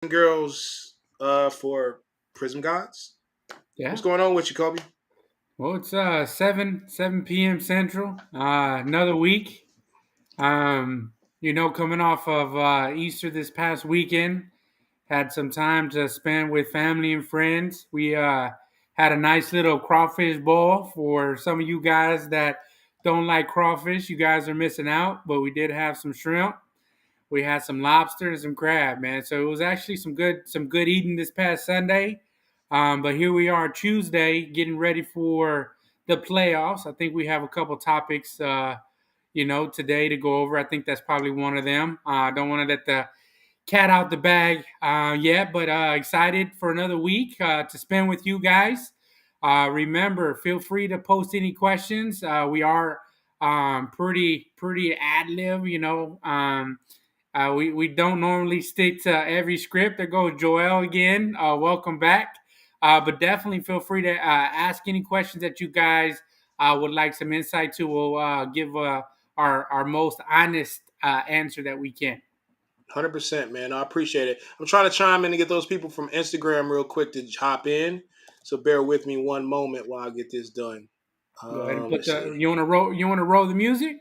Girls for PrizmGawds. What's Yeah. going on with you, Kobe? Well, it's 7 p.m. Central. Another week. Coming off of Easter this past weekend, had some time to spend with family and friends. We had a nice little crawfish bowl for some of you guys that don't like crawfish. You guys are missing out, but we did have some shrimp. We had some lobster and some crab, man. So it was actually some good eating this past Sunday. But here we are Tuesday, getting ready for the playoffs. I think we have a couple topics, today to go over. I think that's probably one of them. I don't want to let the cat out the bag yet, but excited for another week to spend with you guys. Remember, feel free to post any questions. We are pretty ad lib, we don't normally stick to every script. There goes Joel again. Welcome back. But definitely feel free to ask any questions that you guys would like some insight to. We'll give our most honest answer that we can. 100%, man. I appreciate it. I'm trying to chime in and get those people from Instagram real quick to hop in. So bear with me one moment while I get this done. Go ahead and put Let's the see. you want to roll. You want to roll the music.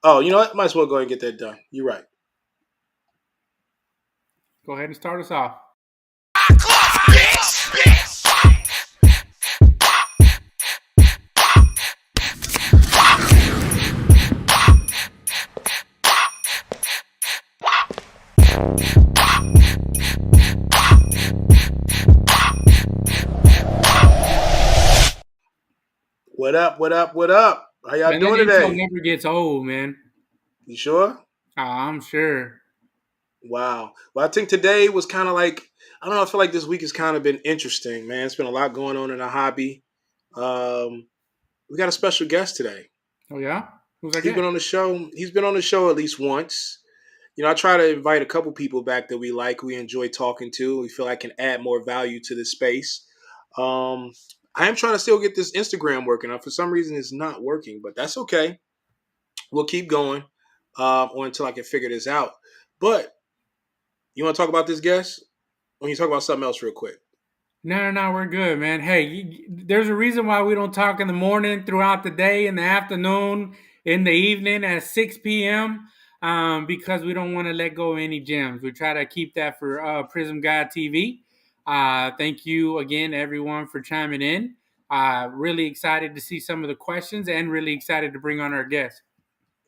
Oh, you know what? Might as well go ahead and get that done. You're right. Go ahead and start us off. What up? What up? What up? How y'all Man, that doing intro today? never gets old, man. You sure? I'm sure. Wow. Well, I think today was kind of like, I don't know. I feel like this week has kind of been interesting, man. It's been a lot going on in our hobby. Um, we got a special guest today. Oh yeah, who's that He's been get? on the show. He's been on the show at least once. I try to invite a couple people back that we like, we enjoy talking to. We feel like can add more value to this space. Um, I am trying to still get this Instagram working. For some reason, it's not working, but that's okay. We'll keep going or until I can figure this out. But you want to talk about this guest? When you talk about something else real quick. No, we're good, man. Hey, there's a reason why we don't talk in the morning, throughout the day, in the afternoon, in the evening at 6 p.m. Because we don't want to let go of any gems. We try to keep that for Prism God TV. Thank you again, everyone, for chiming in. Really excited to see some of the questions and really excited to bring on our guest.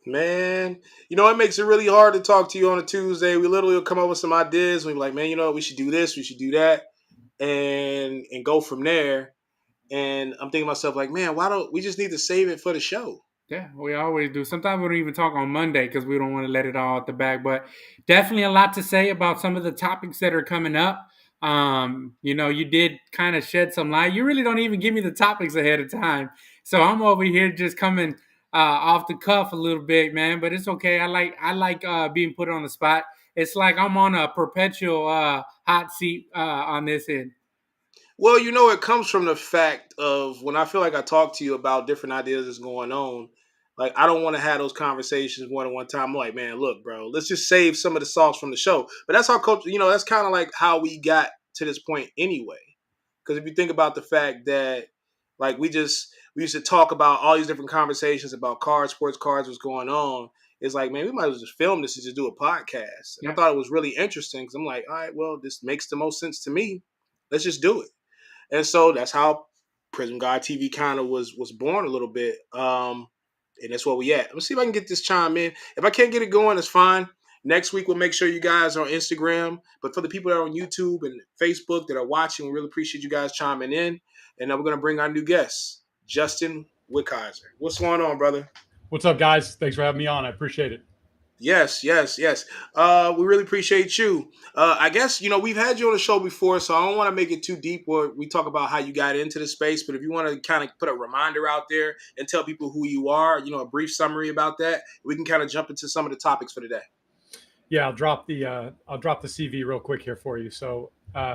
Man, it makes it really hard to talk to you on a Tuesday. We literally will come up with some ideas. We be like, man, we should do this, we should do that, and go from there. And I'm thinking to myself, like, man, why don't we just need to save it for the show? Yeah, we always do. Sometimes we don't even talk on Monday because we don't want to let it all out the bag. But definitely a lot to say about some of the topics that are coming up. You did kind of shed some light. You really don't even give me the topics ahead of time, so I'm over here just coming off the cuff a little bit, man. But it's okay. I like being put on the spot. It's like I'm on a perpetual hot seat on this end. Well, it comes from the fact of when I feel like I talk to you about different ideas that's going on. Like, I don't want to have those conversations one at one time. I'm like, man, look, bro, let's just save some of the sauce from the show. But that's how culture, that's kind of like how we got to this point anyway. Because if you think about the fact that, like, we used to talk about all these different conversations about cards, sports cards, what's going on. It's like, man, we might as well just film this and just do a podcast. And I Yeah. thought it was really interesting because I'm like, all right, well, this makes the most sense to me. Let's just do it. And so that's how Prism God TV kind of was born a little bit. And that's where we at. Let's see if I can get this chime in. If I can't get it going, it's fine. Next week we'll make sure you guys are on Instagram. But for the people that are on YouTube and Facebook that are watching, we really appreciate you guys chiming in. And now we're gonna bring our new guest, Justin Wickheiser. What's going on, brother? What's up, guys? Thanks for having me on. I appreciate it. Yes, yes, yes. We really appreciate you. I guess we've had you on the show before, so I don't want to make it too deep where we talk about how you got into the space. But if you want to kind of put a reminder out there and tell people who you are, a brief summary about that, we can kind of jump into some of the topics for today. Yeah, I'll drop the CV real quick here for you. So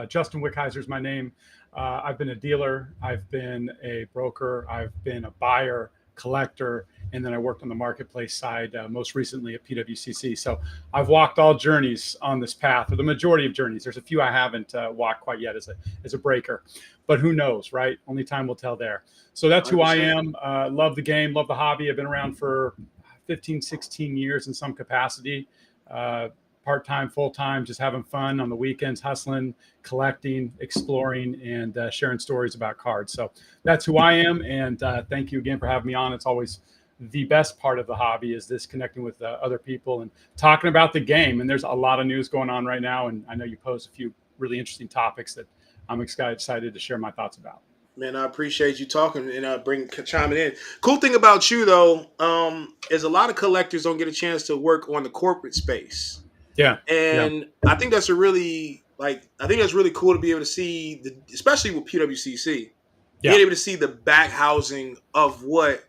Justin Wickheiser is my name. I've been a dealer. I've been a broker. I've been a buyer, collector, And then I worked on the marketplace side, most recently at PWCC. So I've walked all journeys on this path, or the majority of journeys. There's a few I haven't walked quite yet as a breaker, but who knows, right? Only time will tell there. So that's who I am. Love the game, love the hobby. I've been around for 15, 16 years in some capacity. Part-time, full-time, just having fun on the weekends, hustling, collecting, exploring, and sharing stories about cards. So that's who I am. And thank you again for having me on. It's always the best part of the hobby, is this connecting with other people and talking about the game. And there's a lot of news going on right now. And I know you posed a few really interesting topics that I'm excited to share my thoughts about. Man, I appreciate you talking and chiming in. Cool thing about you though, is a lot of collectors don't get a chance to work on the corporate space. Yeah. And I think that's really cool to be able to see, especially with PWCC, being able to see the back housing of what,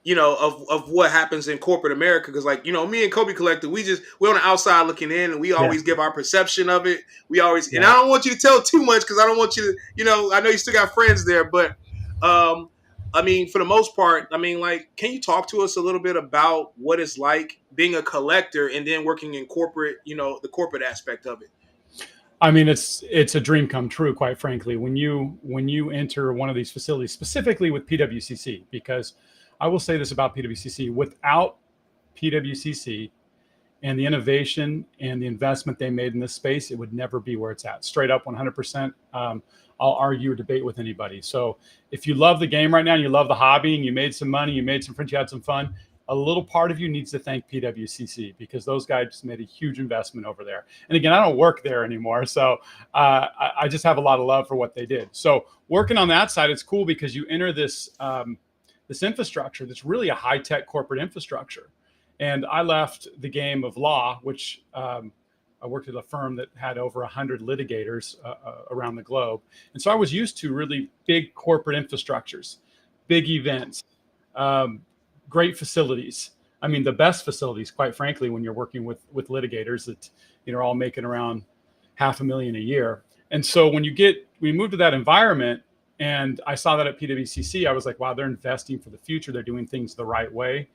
of what happens in corporate America. Because me and Kobe Collector, we're on the outside looking in, and we always give our perception of it. We always, and I don't want you to tell too much because I don't want you to, I know you still got friends there, but for the most part, can you talk to us a little bit about what it's like being a collector and then working in corporate, the corporate aspect of it? It's a dream come true, quite frankly, when you enter one of these facilities, specifically with PWCC, because I will say this about PWCC: without PWCC and the innovation and the investment they made in this space, it would never be where it's at. Straight up, 100%. I'll argue or debate with anybody. So if you love the game right now, and you love the hobby, and you made some money, you made some friends, you had some fun, a little part of you needs to thank PWCC, because those guys just made a huge investment over there. And again, I don't work there anymore, so I just have a lot of love for what they did. So working on that side, it's cool because you enter this this infrastructure that's really a high-tech corporate infrastructure. And I left the game of law, which I worked at a firm that had over 100 litigators around the globe. And so I was used to really big corporate infrastructures, big events, great facilities. The best facilities, quite frankly, when you're working with litigators that, are all making around $500,000 a year. And so when we moved to that environment, and I saw that at PWCC, I was like, wow, they're investing for the future. They're doing things the right way.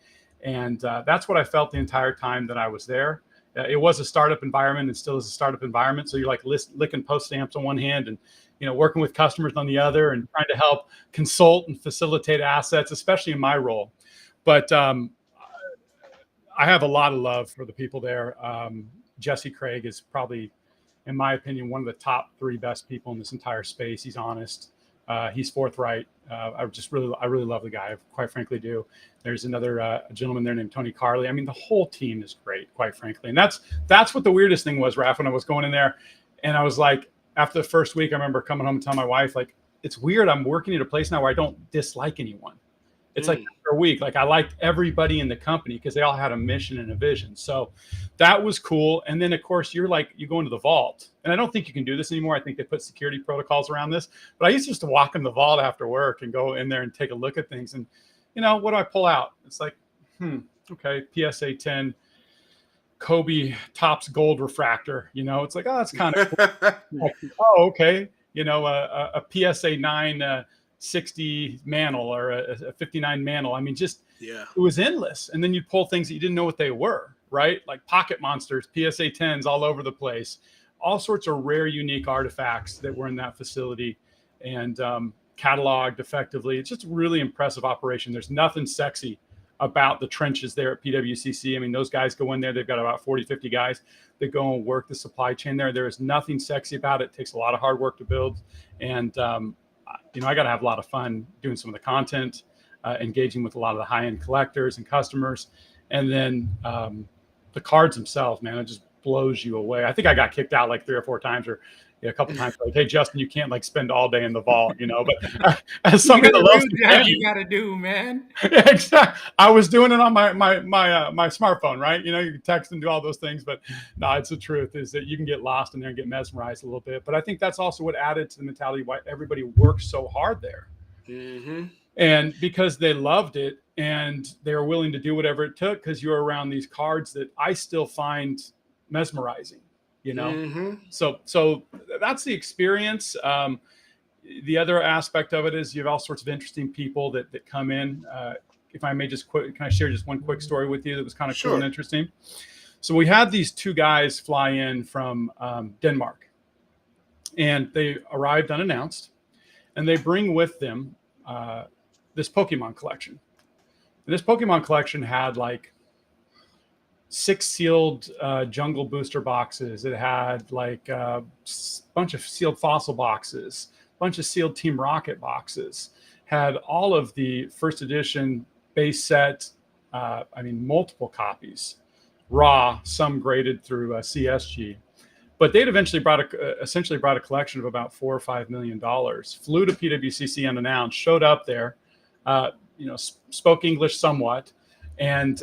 And that's what I felt the entire time that I was there. It was a startup environment and still is a startup environment. So you're like licking post stamps on one hand and, working with customers on the other, and trying to help consult and facilitate assets, especially in my role. But I have a lot of love for the people there. Jesse Craig is probably, in my opinion, one of the top 3 best people in this entire space. He's honest. He's forthright. I really love the guy. I quite frankly do. There's another gentleman there named Tony Carley. The whole team is great, quite frankly. And that's what the weirdest thing was, Raph, when I was going in there. And I was like, after the first week, I remember coming home and telling my wife, like, it's weird. I'm working at a place now where I don't dislike anyone. It's like after a week, like I liked everybody in the company because they all had a mission and a vision. So that was cool. And then of course you go into the vault, and I don't think you can do this anymore. I think they put security protocols around this, but I used to just walk in the vault after work and go in there and take a look at things. And what do I pull out? It's like, okay, PSA 10, Kobe Topps gold refractor. It's like, oh, that's kind of cool. Oh, okay. A PSA 9, 60 mantle or a 59 mantle. It was endless. And then you'd pull things that you didn't know what they were, right? Like pocket monsters, PSA 10s all over the place, all sorts of rare, unique artifacts that were in that facility and cataloged effectively. It's just a really impressive operation. There's nothing sexy about the trenches there at PWCC. Those guys go in there. They've got about 40, 50 guys that go and work the supply chain there. There is nothing sexy about it. It takes a lot of hard work to build. And, I got to have a lot of fun doing some of the content, engaging with a lot of the high-end collectors and customers. And then the cards themselves, man, it just blows you away. I think I got kicked out like 3 or 4 times or a couple times. Like, hey, Justin, you can't spend all day in the vault, But as somebody that loves the game, you got to do, man. Exactly. I was doing it on my smartphone, right? You can text and do all those things, but no, it's the truth is that you can get lost in there and get mesmerized a little bit. But I think that's also what added to the mentality why everybody works so hard there. Mm-hmm. And because they loved it and they were willing to do whatever it took, because you're around these cards that I still find mesmerizing. So that's the experience. The other aspect of it is you have all sorts of interesting people that come in. if I may just can I share just one quick story with you that was kind of cool and Sure. interesting? So we had these two guys fly in from Denmark, and they arrived unannounced, and they bring with them this Pokemon collection. And this Pokemon collection had like 6 sealed jungle booster boxes. It had like a bunch of sealed fossil boxes, a bunch of sealed Team Rocket boxes, had all of the first edition base set, multiple copies, raw, some graded through CSG. But they'd eventually essentially brought a collection of about $4 or $5 million. Flew to PWCC unannounced, showed up there, spoke English somewhat, and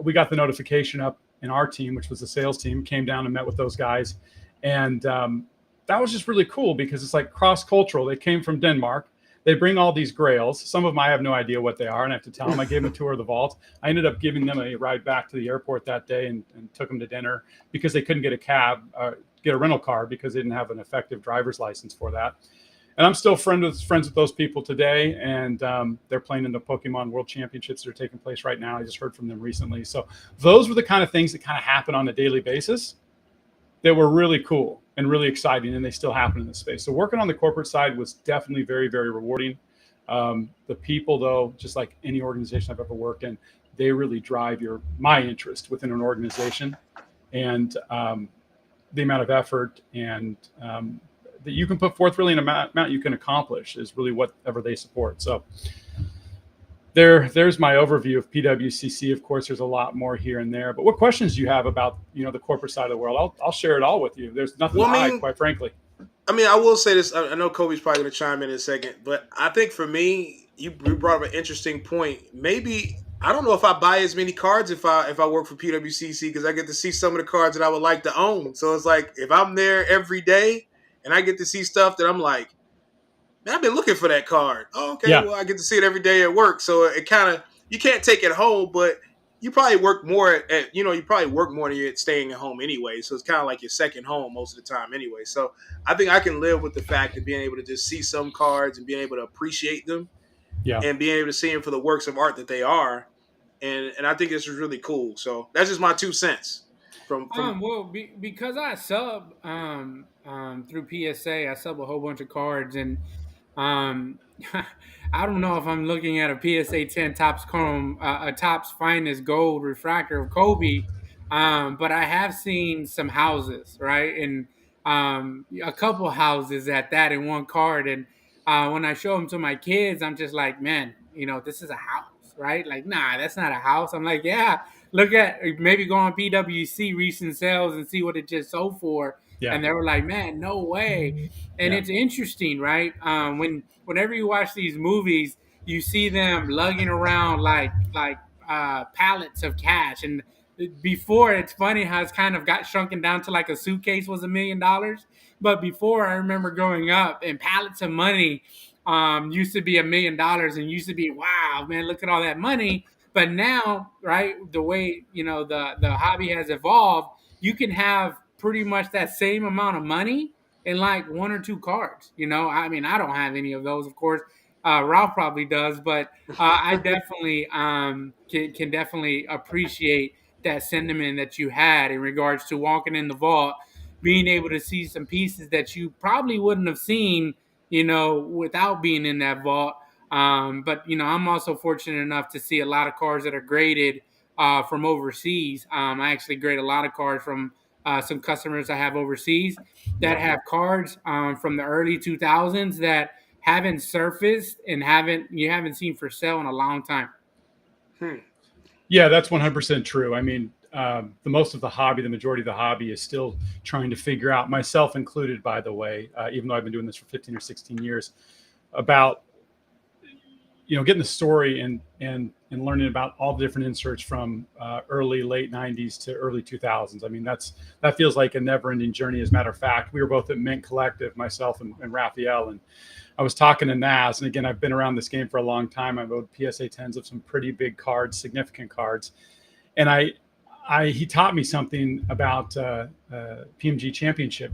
we got the notification up in our team, which was the sales team, came down and met with those guys, and that was just really cool because it's like cross-cultural. They came from Denmark. They bring all these grails. Some of them I have no idea what they are, and I have to tell them. I gave them a tour of the vault. I ended up giving them a ride back to the airport that day and took them to dinner because they couldn't get a cab, get a rental car because they didn't have an effective driver's license for that. And I'm still friends with those people today, and they're playing in the Pokemon World Championships that are taking place right now. I just heard from them recently. So those were the kind of things that kind of happen on a daily basis that were really cool and really exciting, and they still happen in this space. So working on the corporate side was definitely very, very rewarding. The people, though, just like any organization I've ever worked in, they really drive my interest within an organization, and the amount of effort and that you can put forth, really an amount you can accomplish is really whatever they support. So there's my overview of PWCC. Of course, there's a lot more here and there, but what questions do you have about, the corporate side of the world? I'll share it all with you. There's nothing to hide, quite frankly. I will say this. I know Kobe's probably going to chime in a second, but I think for me, you brought up an interesting point. Maybe, I don't know if I buy as many cards if I work for PWCC, because I get to see some of the cards that I would like to own. So it's like, if I'm there every day and I get to see stuff that I'm like, man, I've been looking for that card. Oh, okay. Yeah. Well, I get to see it every day at work. So it kind of, you can't take it home, but you probably work more you probably work more than you're staying at home anyway. So it's kind of like your second home most of the time anyway. So I think I can live with the fact of being able to just see some cards and being able to appreciate them, and being able to see them for the works of art that they are. And I think this is really cool. So that's just my 2 cents. Because I sub through PSA, I sub a whole bunch of cards, and I don't know if I'm looking at a PSA 10 Topps Chrome, a Topps Finest Gold refractor of Kobe, but I have seen some houses, right, and a couple houses at that in one card, and when I show them to my kids, I'm just like, man, this is a house, right? Like, nah, that's not a house. I'm like, yeah. Look at, maybe go on PWC recent sales and see what it just sold for. Yeah. And they were like, man, no way. And it's interesting, right? Whenever you watch these movies, you see them lugging around like pallets of cash. And before, it's funny how it's kind of got shrunken down to like a suitcase was $1 million. But before, I remember growing up, and pallets of money used to be $1 million, and used to be, wow, man, look at all that money. But now, right, the way, the hobby has evolved, you can have pretty much that same amount of money in like 1 or 2 cards. I don't have any of those, of course. Ralph probably does, but I definitely can definitely appreciate that sentiment that you had in regards to walking in the vault, being able to see some pieces that you probably wouldn't have seen, without being in that vault. But I'm also fortunate enough to see a lot of cards that are graded from overseas. I actually grade a lot of cards from some customers I have overseas that have cards from the early 2000s that haven't surfaced and you haven't seen for sale in a long time. Yeah, that's 100% true. The majority of the hobby is still trying to figure out, myself included, by the way, even though I've been doing this for 15 or 16 years, about getting the story and learning about all the different inserts from late 90s to early 2000s. That feels like a never-ending journey. As a matter of fact, we were both at Mint Collective, myself and Raphael, and I was talking to Naz. And again, I've been around this game for a long time. I've owed PSA 10s of some pretty big cards, significant cards, and he taught me something about PMG Championship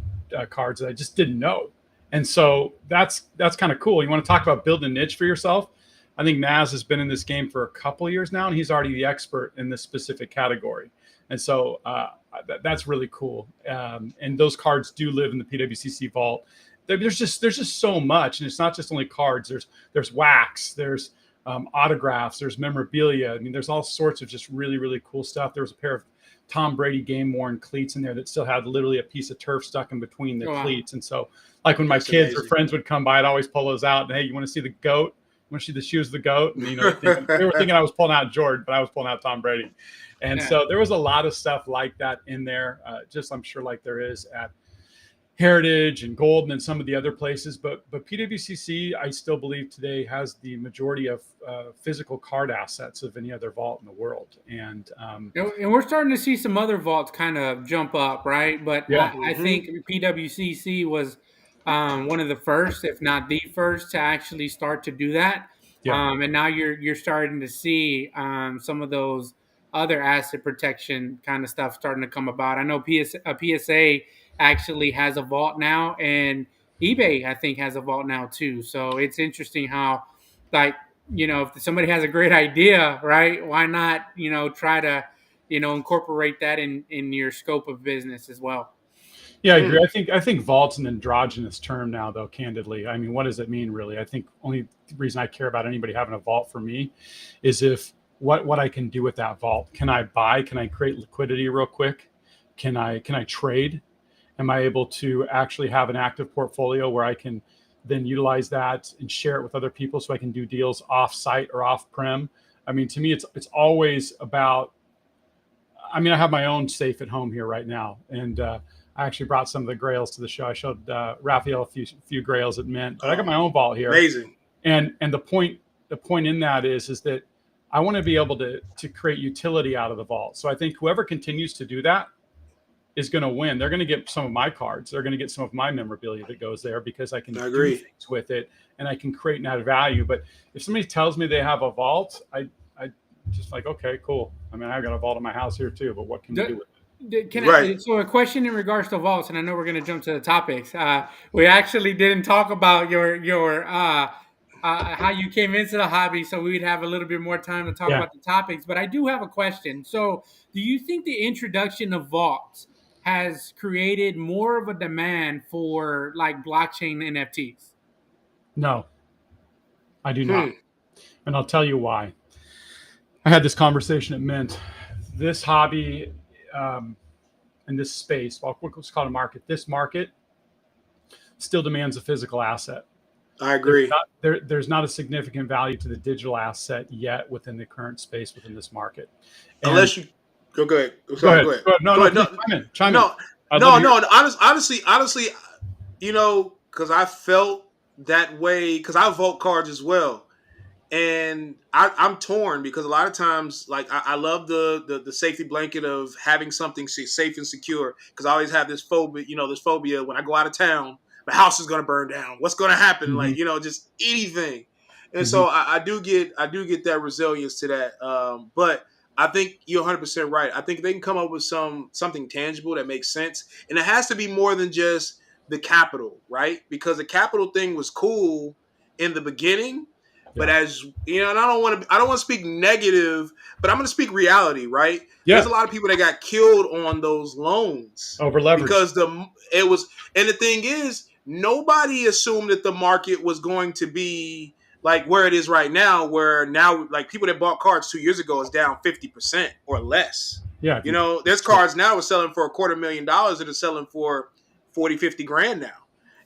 cards that I just didn't know. And so that's kind of cool. You want to talk about building a niche for yourself? I think Naz has been in this game for a couple of years now, and he's already the expert in this specific category. And so that's really cool. And those cards do live in the PWCC vault. There's just so much, and it's not just only cards. There's wax, there's autographs, there's memorabilia. I mean, there's all sorts of just really, really cool stuff. There was a pair of Tom Brady game-worn cleats in there that still had literally a piece of turf stuck in between the cleats. And so, like when my kids or friends would come by, I'd always pull those out. And hey, you want to see the GOAT? You want to see the shoes of the GOAT? And they were thinking I was pulling out Jordan, but I was pulling out Tom Brady. And so there was a lot of stuff like that in there. Just I'm sure like there is at Heritage and Golden and some of the other places, but PWCC, I still believe today has the majority of physical card assets of any other vault in the world. And we're starting to see some other vaults kind of jump up, right? But I think PWCC was one of the first, if not the first, to actually start to do that. And now you're starting to see some of those other asset protection kind of stuff starting to come about. I know PSA actually has a vault now, and eBay I think has a vault now too. So it's interesting how, like, if somebody has a great idea, right, why not try to incorporate that in your scope of business as well. Yeah, I agree. I think vault's an androgynous term now, though, candidly. I mean, what does it mean, really? I think only reason I care about anybody having a vault for me is if what I can do with that vault. Can I buy? Can I create liquidity real quick? Can I trade? Am I able to actually have an active portfolio where I can then utilize that and share it with other people so I can do deals off-site or off-prem? I mean, to me, it's always about, I mean, I have my own safe at home here right now. And I actually brought some of the grails to the show. I showed Raphael a few grails at Mint. But I got my own vault here. Amazing. And the point in that is that I want to be able to create utility out of the vault. So I think whoever continues to do that is going to win. They're going to get some of my cards. They're going to get some of my memorabilia that goes there because I can do things with it and I can create and add value. But if somebody tells me they have a vault, I just like, okay, cool. I mean, I've got a vault in my house here too, but what can we do with it? So a question in regards to vaults, and I know we're going to jump to the topics. We actually didn't talk about your how you came into the hobby, so we'd have a little bit more time to talk about the topics. But I do have a question. So do you think the introduction of vaults has created more of a demand for like blockchain NFTs? No, I do not. And I'll tell you why. I had this conversation at Mint. This hobby in this space, well, what's called a market, this market still demands a physical asset. I agree. There's not a significant value to the digital asset yet within the current space within this market. Unless you go ahead. Go ahead. Chime in. Honestly, because I felt that way because I vote cards as well. And I'm torn because a lot of times, like, I love the safety blanket of having something safe and secure because I always have this phobia when I go out of town, the house is going to burn down. What's going to happen? Like, just anything. And so I do get that resilience to that. But I think you're 100% right. I think they can come up with something tangible that makes sense. And it has to be more than just the capital, right? Because the capital thing was cool in the beginning. But as and I don't want to speak negative, but I'm going to speak reality, right? Yeah. There's a lot of people that got killed on those loans over leverage because and the thing is, nobody assumed that the market was going to be like where it is right now, where now like people that bought cards 2 years ago is down 50% or less. Yeah, there's cards now are selling for $250,000 that are selling for 40, 50 grand now.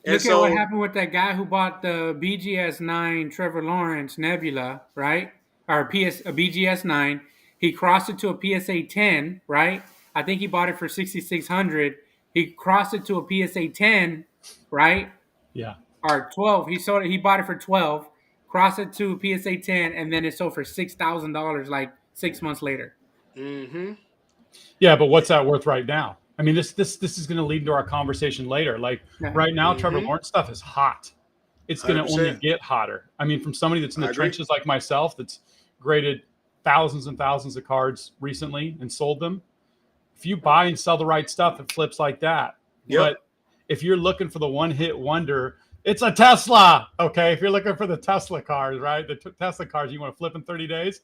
Look at what happened with that guy who bought the BGS 9 Trevor Lawrence Nebula, right? Or a BGS 9. He crossed it to a PSA 10, right? I think he bought it for $6,600. He crossed it to a PSA 10, right? Yeah. Or 12. He bought it for 12, crossed it to a PSA 10, and then it sold for $6,000 like 6 months later. Mm-hmm. Yeah, but what's that worth right now? I mean, this is going to lead into our conversation later. Like right now, Trevor Lawrence stuff is hot. It's going to only get hotter. I mean, from somebody that's in the trenches like myself, that's graded thousands and thousands of cards recently and sold them. If you buy and sell the right stuff, it flips like that. Yep. But if you're looking for the one-hit wonder It's a Tesla. Okay, if you're looking for the Tesla cars, right? The Tesla cars you want to flip in 30 days,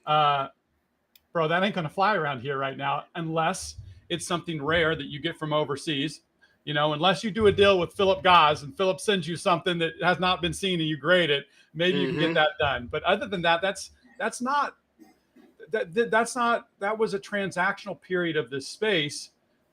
uh, bro, that ain't going to fly around here right now unless it's something rare that you get from overseas. Unless you do a deal with PrizmGawds and Philip sends you something that has not been seen and you grade it, maybe you can get that done. But other than that, that's not that was a transactional period of this space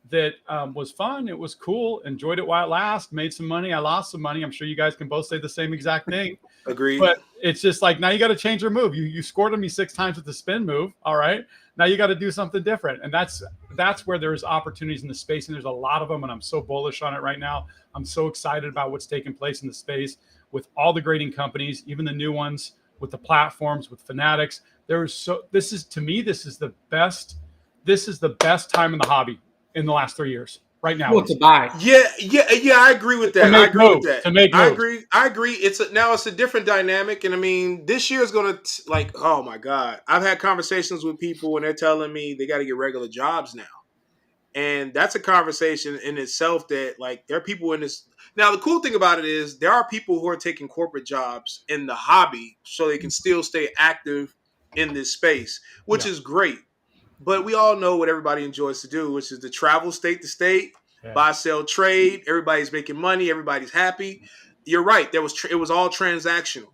that was fun. It was cool. Enjoyed it while it lasted. Made some money. I lost some money. I'm sure you guys can both say the same exact thing. Agreed. But it's just like, now you got to change your move. You scored on me 6 times with the spin move. All right. Now you got to do something different. And that's where there's opportunities in the space. And there's a lot of them. And I'm so bullish on it right now. I'm so excited about what's taking place in the space with all the grading companies, even the new ones, with the platforms, with Fanatics. This is the best time in the hobby in the last 3 years right now. Cool to buy. Yeah, I agree with that. I agree with that. To make moves. I agree. Now it's a different dynamic, and I mean, this year is gonna oh my god, I've had conversations with people and they're telling me they got to get regular jobs now, and that's a conversation in itself. That like there are people in this now. The cool thing about it is there are people who are taking corporate jobs in the hobby so they can still stay active in this space, which is great. But we all know what everybody enjoys to do, which is to travel state to state, buy, sell, trade. Everybody's making money. Everybody's happy. You're right. It was all transactional.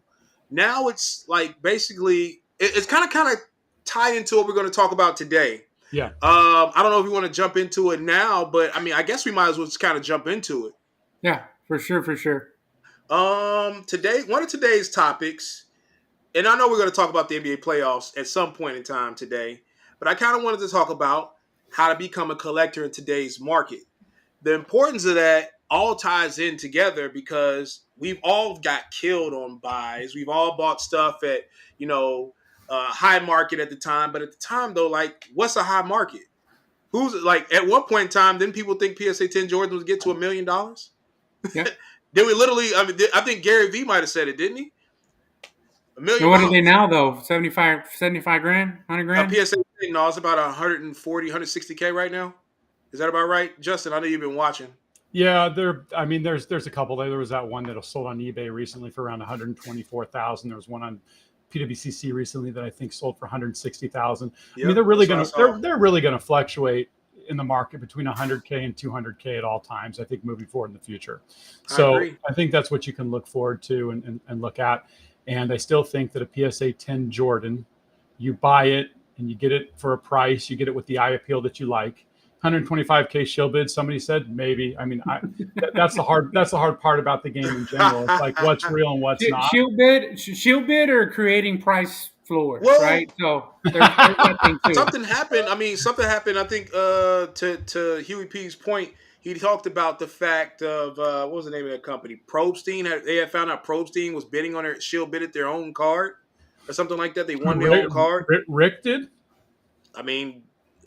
Now it's like basically it's kind of tied into what we're going to talk about today. Yeah. I don't know if we want to jump into it now, but I mean, I guess we might as well just kind of jump into it. Yeah, for sure. Today, one of today's topics, and I know we're going to talk about the NBA playoffs at some point in time today, but I kind of wanted to talk about how to become a collector in today's market. The importance of that all ties in together because we've all got killed on buys. We've all bought stuff at, high market at the time. But at the time, though, like, what's a high market? Who's like at one point in time, didn't people think PSA 10 Jordan would get to $1 million? Yeah. Then we literally, I think Gary Vee might have said it, didn't he? $1 million. And what are they now, though? 75 grand, 100 grand? PSA 10, no, it's about 140, 160K right now. Is that about right? Justin, I know you've been watching. Yeah, there's a couple there. There was that one that was sold on eBay recently for around 124,000. There was one on PWCC recently that I think sold for 160,000. Yep, I mean, they're really gonna fluctuate in the market between 100K and 200K at all times, I think, moving forward in the future. So I think that's what you can look forward to and look at. And I still think that a PSA 10 Jordan, you buy it and you get it for a price, you get it with the eye appeal that you like. 125K shield bid, somebody said maybe. I mean, that's the hard part about the game in general. It's like what's real and what's not. Shield bid, or creating price floors, right? So there's that thing too. Something happened. I think to Huey P's point, he talked about the fact of what was the name of that company? Probstein. They had found out Probstein was bidding on their shield bidded their own card or something like that. They won their own card. Rick did. I mean,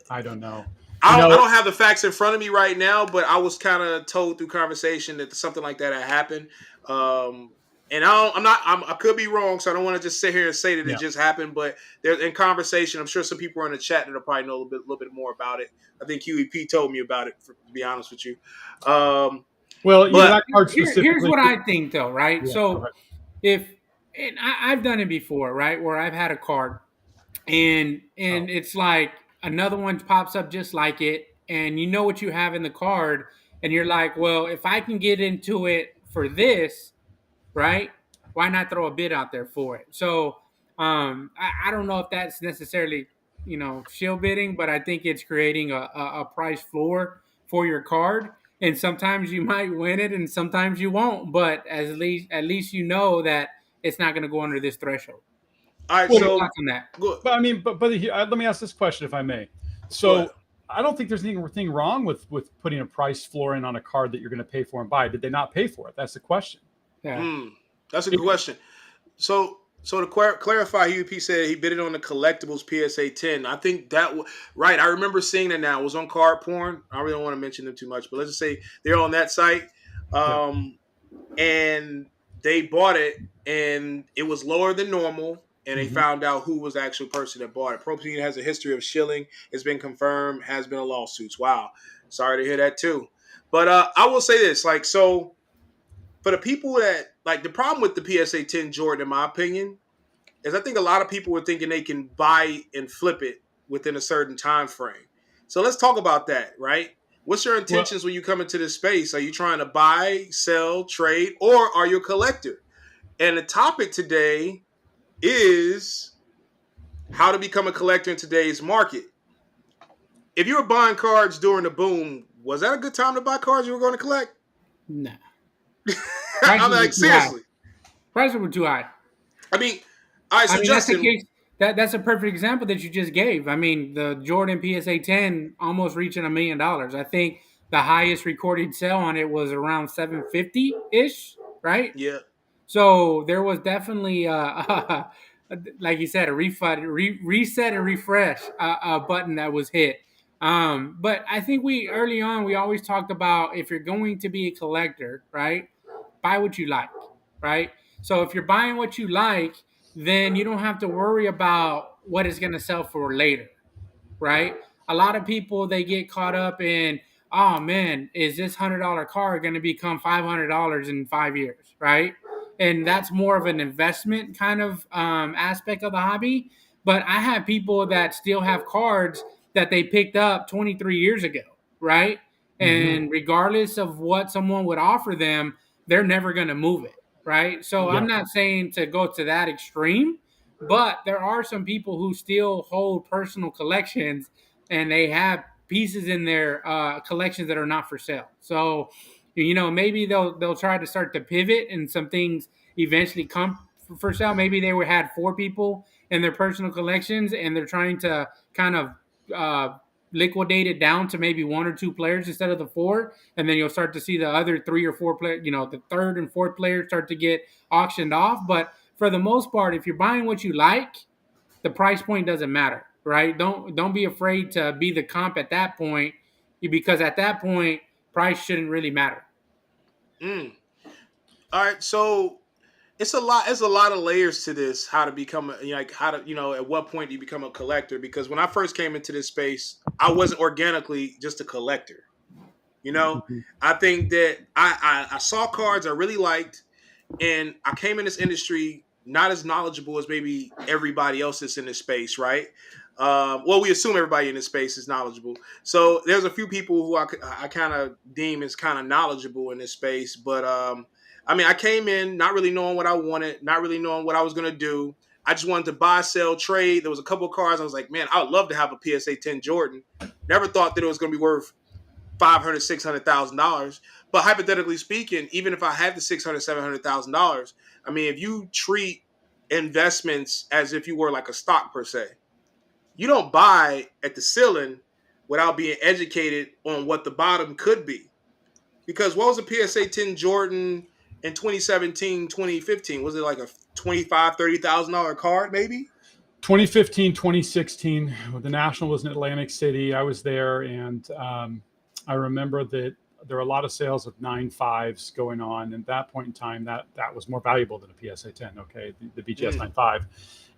I don't know. I don't have the facts in front of me right now, but I was kind of told through conversation that something like that had happened. And I could be wrong, so I don't want to just sit here and say that it just happened. But there's in conversation, I'm sure some people are in the chat that'll probably know a little bit more about it. I think QEP told me about it, to be honest with you. That card specifically. Here's what I think, though, right? Yeah, so I've done it before, right, where I've had a card, and it's like another one pops up just like it, and you know what you have in the card, and you're like, well, if I can get into it for this, right, why not throw a bid out there for it? So I don't know if that's necessarily, shield bidding, but I think it's creating a price floor for your card. And sometimes you might win it and sometimes you won't. But at least you know that it's not going to go under this threshold. All right, so on that. But I mean, but let me ask this question, if I may. So I don't think there's anything wrong with putting a price floor in on a card that you're going to pay for and buy. Did they not pay for it? That's the question. Yeah. That's a good question. So to clarify, UP said he bid it on the collectibles PSA 10. I think right. I remember seeing that now. It was on Card Porn. I really don't want to mention them too much, but let's just say they're on that site. And they bought it, and it was lower than normal, and they found out who was the actual person that bought it. Propane has a history of shilling. It's been confirmed, has been a lawsuits. Wow. Sorry to hear that too. But I will say this, for for the people that like the problem with the PSA 10 Jordan, in my opinion, is I think a lot of people were thinking they can buy and flip it within a certain time frame. So let's talk about that, right? What's your Well, intentions when you come into this space? Are you trying to buy, sell, trade, or are you a collector? And the topic today is how to become a collector in today's market. If you were buying cards during the boom, was that a good time to buy cards you were going to collect? No, I'm prices were like, too high. seriously. Prices were too high. I mean, all right, I so mean, that's the Justin, case. That's a perfect example that you just gave. I mean, the Jordan PSA 10 almost reaching $1 million. I think the highest recorded sale on it was around 750 ish, right? yeah, So there was definitely, like you said, a reset and refresh button that was hit. But I think we early on we always talked about if you're going to be a collector, right? Buy what you like, right? So if you're buying what you like, then you don't have to worry about what it's going to sell for later, right? A lot of people they get caught up in, oh man, is this $100 car going to become $500 in 5 years, right? And that's more of an investment kind of aspect of the hobby. But I have people that still have cards that they picked up 23 years ago, right? mhm. And regardless of what someone would offer them, they're never going to move it, right? So Yeah. I'm not saying to go to that extreme, but there are some people who still hold personal collections and they have pieces in their collections that are not for sale. So, maybe they'll try to start to pivot and some things eventually come for sale. Maybe they had four people in their personal collections and they're trying to kind of liquidate it down to maybe one or two players instead of the four, and then you'll start to see the other three or four players, the third and fourth players start to get auctioned off. But for the most part, if you're buying what you like, the price point doesn't matter, right? Don't be afraid to be the comp at that point, because at that point, price shouldn't really matter. mm. All right, so it's a lot. It's a lot of layers to this. How to become like how to at what point do you become a collector? Because when I first came into this space, I wasn't organically just a collector. You know, Mhm. I think that I saw cards I really liked, and I came in this industry not as knowledgeable as maybe everybody else that's in this space, right? Well, we assume everybody in this space is knowledgeable. So there's a few people who I kind of deem as kind of knowledgeable in this space. But I mean, I came in not really knowing what I wanted, not really knowing what I was going to do. I just wanted to buy, sell, trade. There was a couple of cars. I was like, man, I would love to have a PSA 10 Jordan. Never thought that it was going to be worth 500, $600,000. But hypothetically speaking, even if I had the 600, $700,000, I mean, if you treat investments as if you were like a stock per se, you don't buy at the ceiling without being educated on what the bottom could be. Because what was a PSA 10 Jordan in 2017, 2015? Was it like a $25,000, $30,000 card maybe? 2015, 2016, the National was in Atlantic City. I was there, and I remember that there were a lot of sales of 9.5s going on. And at that point in time, that was more valuable than a PSA 10. Okay, the BGS Mm. 9.5,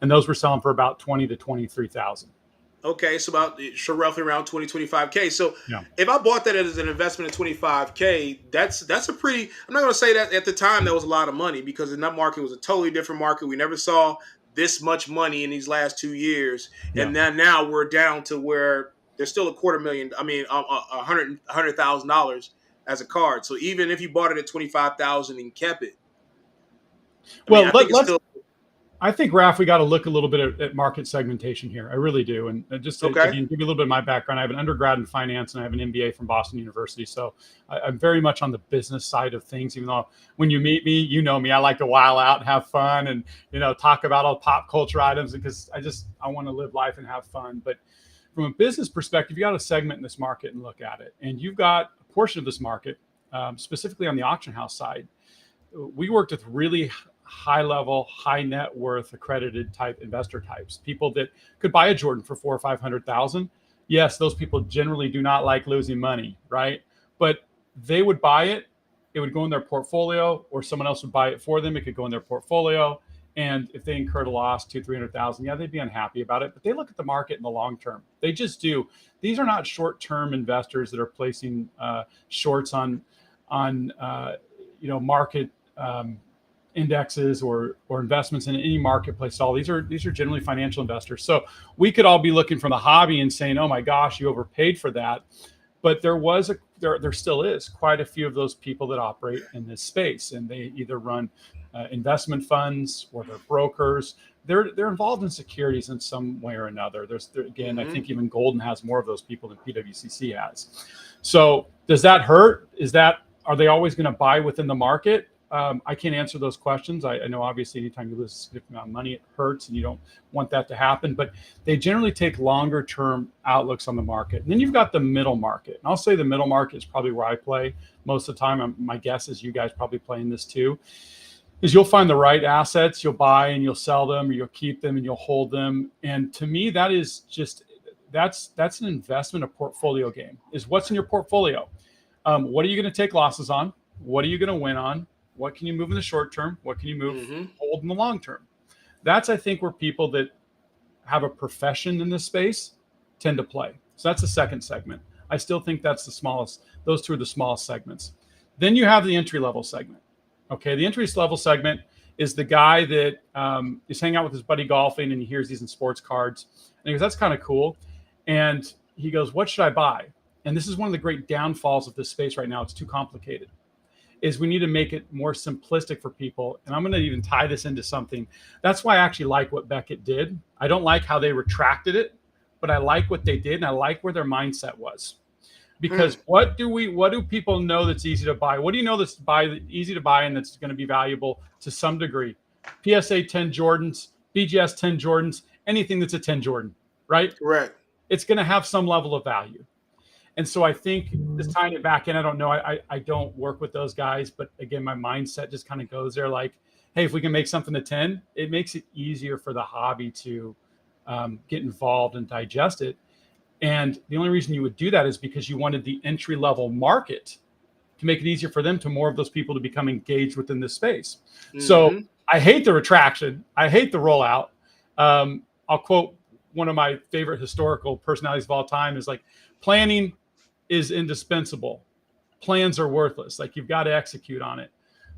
and those were selling for about 20 to 23,000. Okay, so roughly around 20, 25K. So Yeah. if I bought that as an investment of 25K, that's a pretty. I'm not going to say that at the time that was a lot of money, because in that market was a totally different market. We never saw this much money in these last 2 years, Yeah. and then now we're down to where there's still a quarter million. I mean, $100,000 as a card. So even if you bought it at 25,000 and kept it, I mean, Well, I think it's let's. still I think, Raf, we got to look a little bit at market segmentation here. I really do. And just to, okay. again, give you a little bit of my background, I have an undergrad in finance and I have an MBA from Boston University. So I'm very much on the business side of things, even though when you meet me, you know me, I like to while out and have fun and, talk about all pop culture items, because I want to live life and have fun. But from a business perspective, you got to segment in this market and look at it. And you've got a portion of this market, specifically on the auction house side. We worked with really high level, high net worth accredited type investor types, people that could buy a Jordan for 400 or 500,000. Yes, those people generally do not like losing money, right? But they would buy it. It would go in their portfolio, or someone else would buy it for them. It could go in their portfolio. And if they incurred a loss, 200,000, 300,000, yeah, they'd be unhappy about it. But they look at the market in the long term. They just do. These are not short term investors that are placing shorts on market indexes or investments in any marketplace at all. These are generally financial investors. So we could all be looking from the hobby and saying, "Oh my gosh, you overpaid for that." But there still is quite a few of those people that operate in this space, and they either run investment funds or they're brokers. They're involved in securities in some way or another. Again, I think even Golden has more of those people than PWCC has. So does that hurt? Are they always going to buy within the market? I can't answer those questions. I know obviously anytime you lose a significant amount of money, it hurts, and you don't want that to happen. But they generally take longer term outlooks on the market. And then you've got the middle market. And I'll say the middle market is probably where I play most of the time. My guess is you guys probably play in this too. Is you'll find the right assets, you'll buy and you'll sell them, or you'll keep them and you'll hold them. And to me, that is just that's an investment, a portfolio game. Is what's in your portfolio? What are you going to take losses on? What are you going to win on? What can you move in the short term? What can you hold in the long term? That's, I think, where people that have a profession in this space tend to play. So that's the second segment. I still think that's the smallest. Those two are the smallest segments. Then you have the entry-level segment. Okay, the entry-level segment is the guy that is hanging out with his buddy golfing, and he hears these in sports cards. And he goes, that's kind of cool. And he goes, what should I buy? And this is one of the great downfalls of this space right now. It's too complicated. Is we need to make it more simplistic for people. And I'm going to even tie this into something. That's why I actually like what Beckett did. I don't like how they retracted it, but I like what they did, and I like where their mindset was. Because what do people know that's easy to buy? What do you know that's easy to buy and that's going to be valuable to some degree? PSA 10 Jordans, BGS 10 Jordans, anything that's a 10 Jordan, right? Right. It's going to have some level of value. And so I think just tying it back in, I don't know, I don't work with those guys, but again, my mindset just kind of goes there like, hey, if we can make something a 10, it makes it easier for the hobby to get involved and digest it. And the only reason you would do that is because you wanted the entry level market to make it easier for them, to more of those people to become engaged within this space. So I hate the retraction. I hate the rollout. I'll quote one of my favorite historical personalities of all time is like, planning is indispensable. Plans are worthless. Like, you've got to execute on it.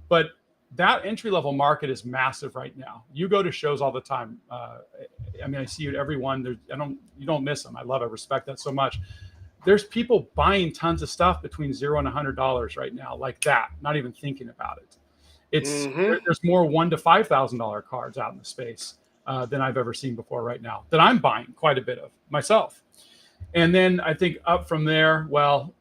But that entry level market is massive right now. You go to shows all the time. I mean, I see you at every one. You don't miss them. I respect that so much. There's people buying tons of stuff between $0 and $100 right now, like that. Not even thinking about it. There's more $1,000 to $5,000 cards out in the space than I've ever seen before right now, that I'm buying quite a bit of myself. And then I think up from there, well,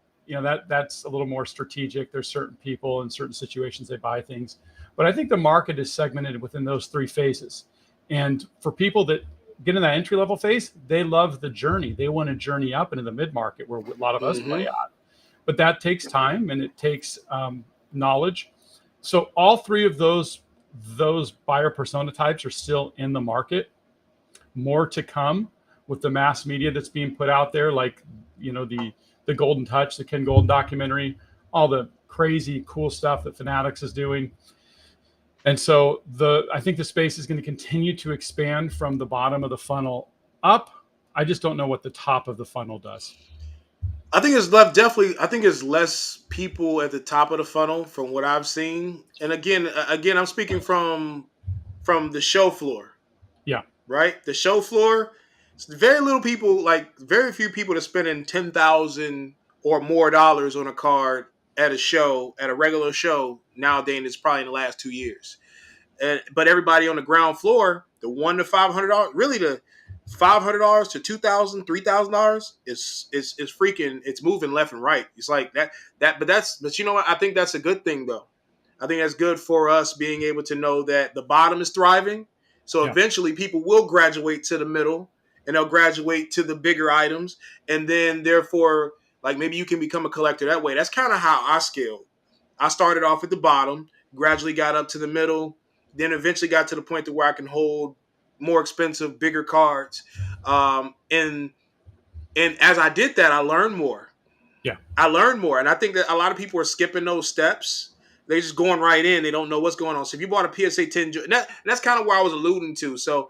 that's a little more strategic. There's certain people in certain situations, they buy things. But I think the market is segmented within those three phases. And for people that get in that entry level phase, they love the journey. They want to journey up into the mid market where a lot of us play at. But that takes time and it takes knowledge. So all three of those buyer persona types are still in the market. More to come with the mass media that's being put out there, like the Golden Touch, the Ken Golden documentary, all the crazy cool stuff that Fanatics is doing. And so I think the space is going to continue to expand from the bottom of the funnel up. I just don't know what the top of the funnel does. I think it's less people at the top of the funnel from what I've seen. And again, I'm speaking from the show floor. Yeah. Right? The show floor, very few people are spending $10,000 or more on a card at a regular show nowadays. It's probably in the last 2 years. But everybody on the ground floor, the $100 to $500, really the $500 to $2,000, $3,000 is freaking. It's moving left and right. It's like that. But you know what? I think that's a good thing though. I think that's good for us being able to know that the bottom is thriving. So eventually, people will graduate to the middle, and they'll graduate to the bigger items, and then therefore, like maybe you can become a collector that way. That's kind of how I scaled. I started off at the bottom, gradually got up to the middle, then eventually got to the point to where I can hold more expensive, bigger cards. And as I did that, I learned more. Yeah, I learned more, and I think that a lot of people are skipping those steps. They're just going right in. They don't know what's going on. So if you bought a PSA 10, that's kind of where I was alluding to. So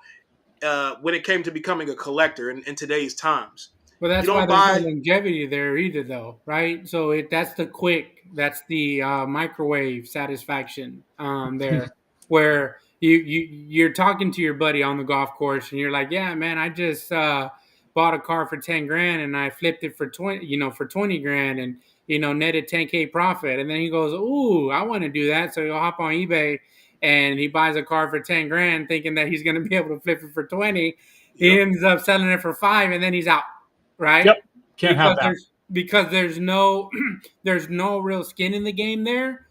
when it came to becoming a collector in today's times, Well, You that's why don't there's no buy. longevity there either, though, right? So that's the microwave satisfaction there, where you're talking to your buddy on the golf course, and you're like, "Yeah, man, I just bought a car for 10 grand, and I flipped it for 20 grand, and netted 10K profit." And then he goes, "Ooh, I want to do that," so he'll hop on eBay and he buys a car for 10 grand, thinking that he's going to be able to flip it for 20. He Yep. ends up selling it for 5, and then he's out, right? Yep. Can't have that. Because there's no there's no real skin in the game there.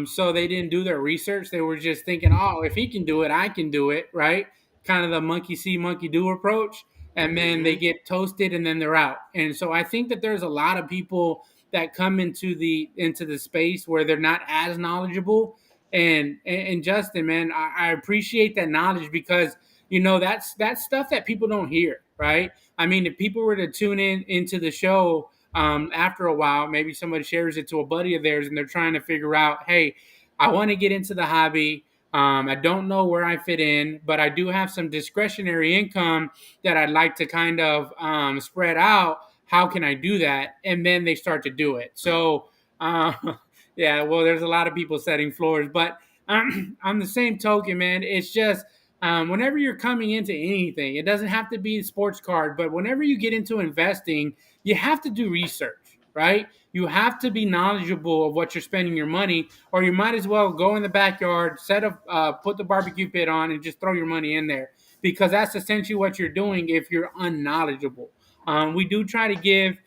So they didn't do their research. They were just thinking, oh, if he can do it, I can do it, right? Kind of the monkey see, monkey do approach. And then they Hmm. get toasted and then they're out. And so I think that there's a lot of people that come into the space where they're not as knowledgeable. And Justin, man, I appreciate that knowledge because that's stuff that people don't hear, right? I mean, if people were to tune into the show after a while, maybe somebody shares it to a buddy of theirs and they're trying to figure out, hey, I want to get into the hobby. I don't know where I fit in, but I do have some discretionary income that I'd like to kind of spread out. How can I do that? And then they start to do it. So, uh, yeah, well, there's a lot of people setting floors, but on the same token, man, it's just whenever you're coming into anything, it doesn't have to be a sports card, but whenever you get into investing, you have to do research, right? You have to be knowledgeable of what you're spending your money, or you might as well go in the backyard, put the barbecue pit on, and just throw your money in there because that's essentially what you're doing if you're unknowledgeable. We do try to give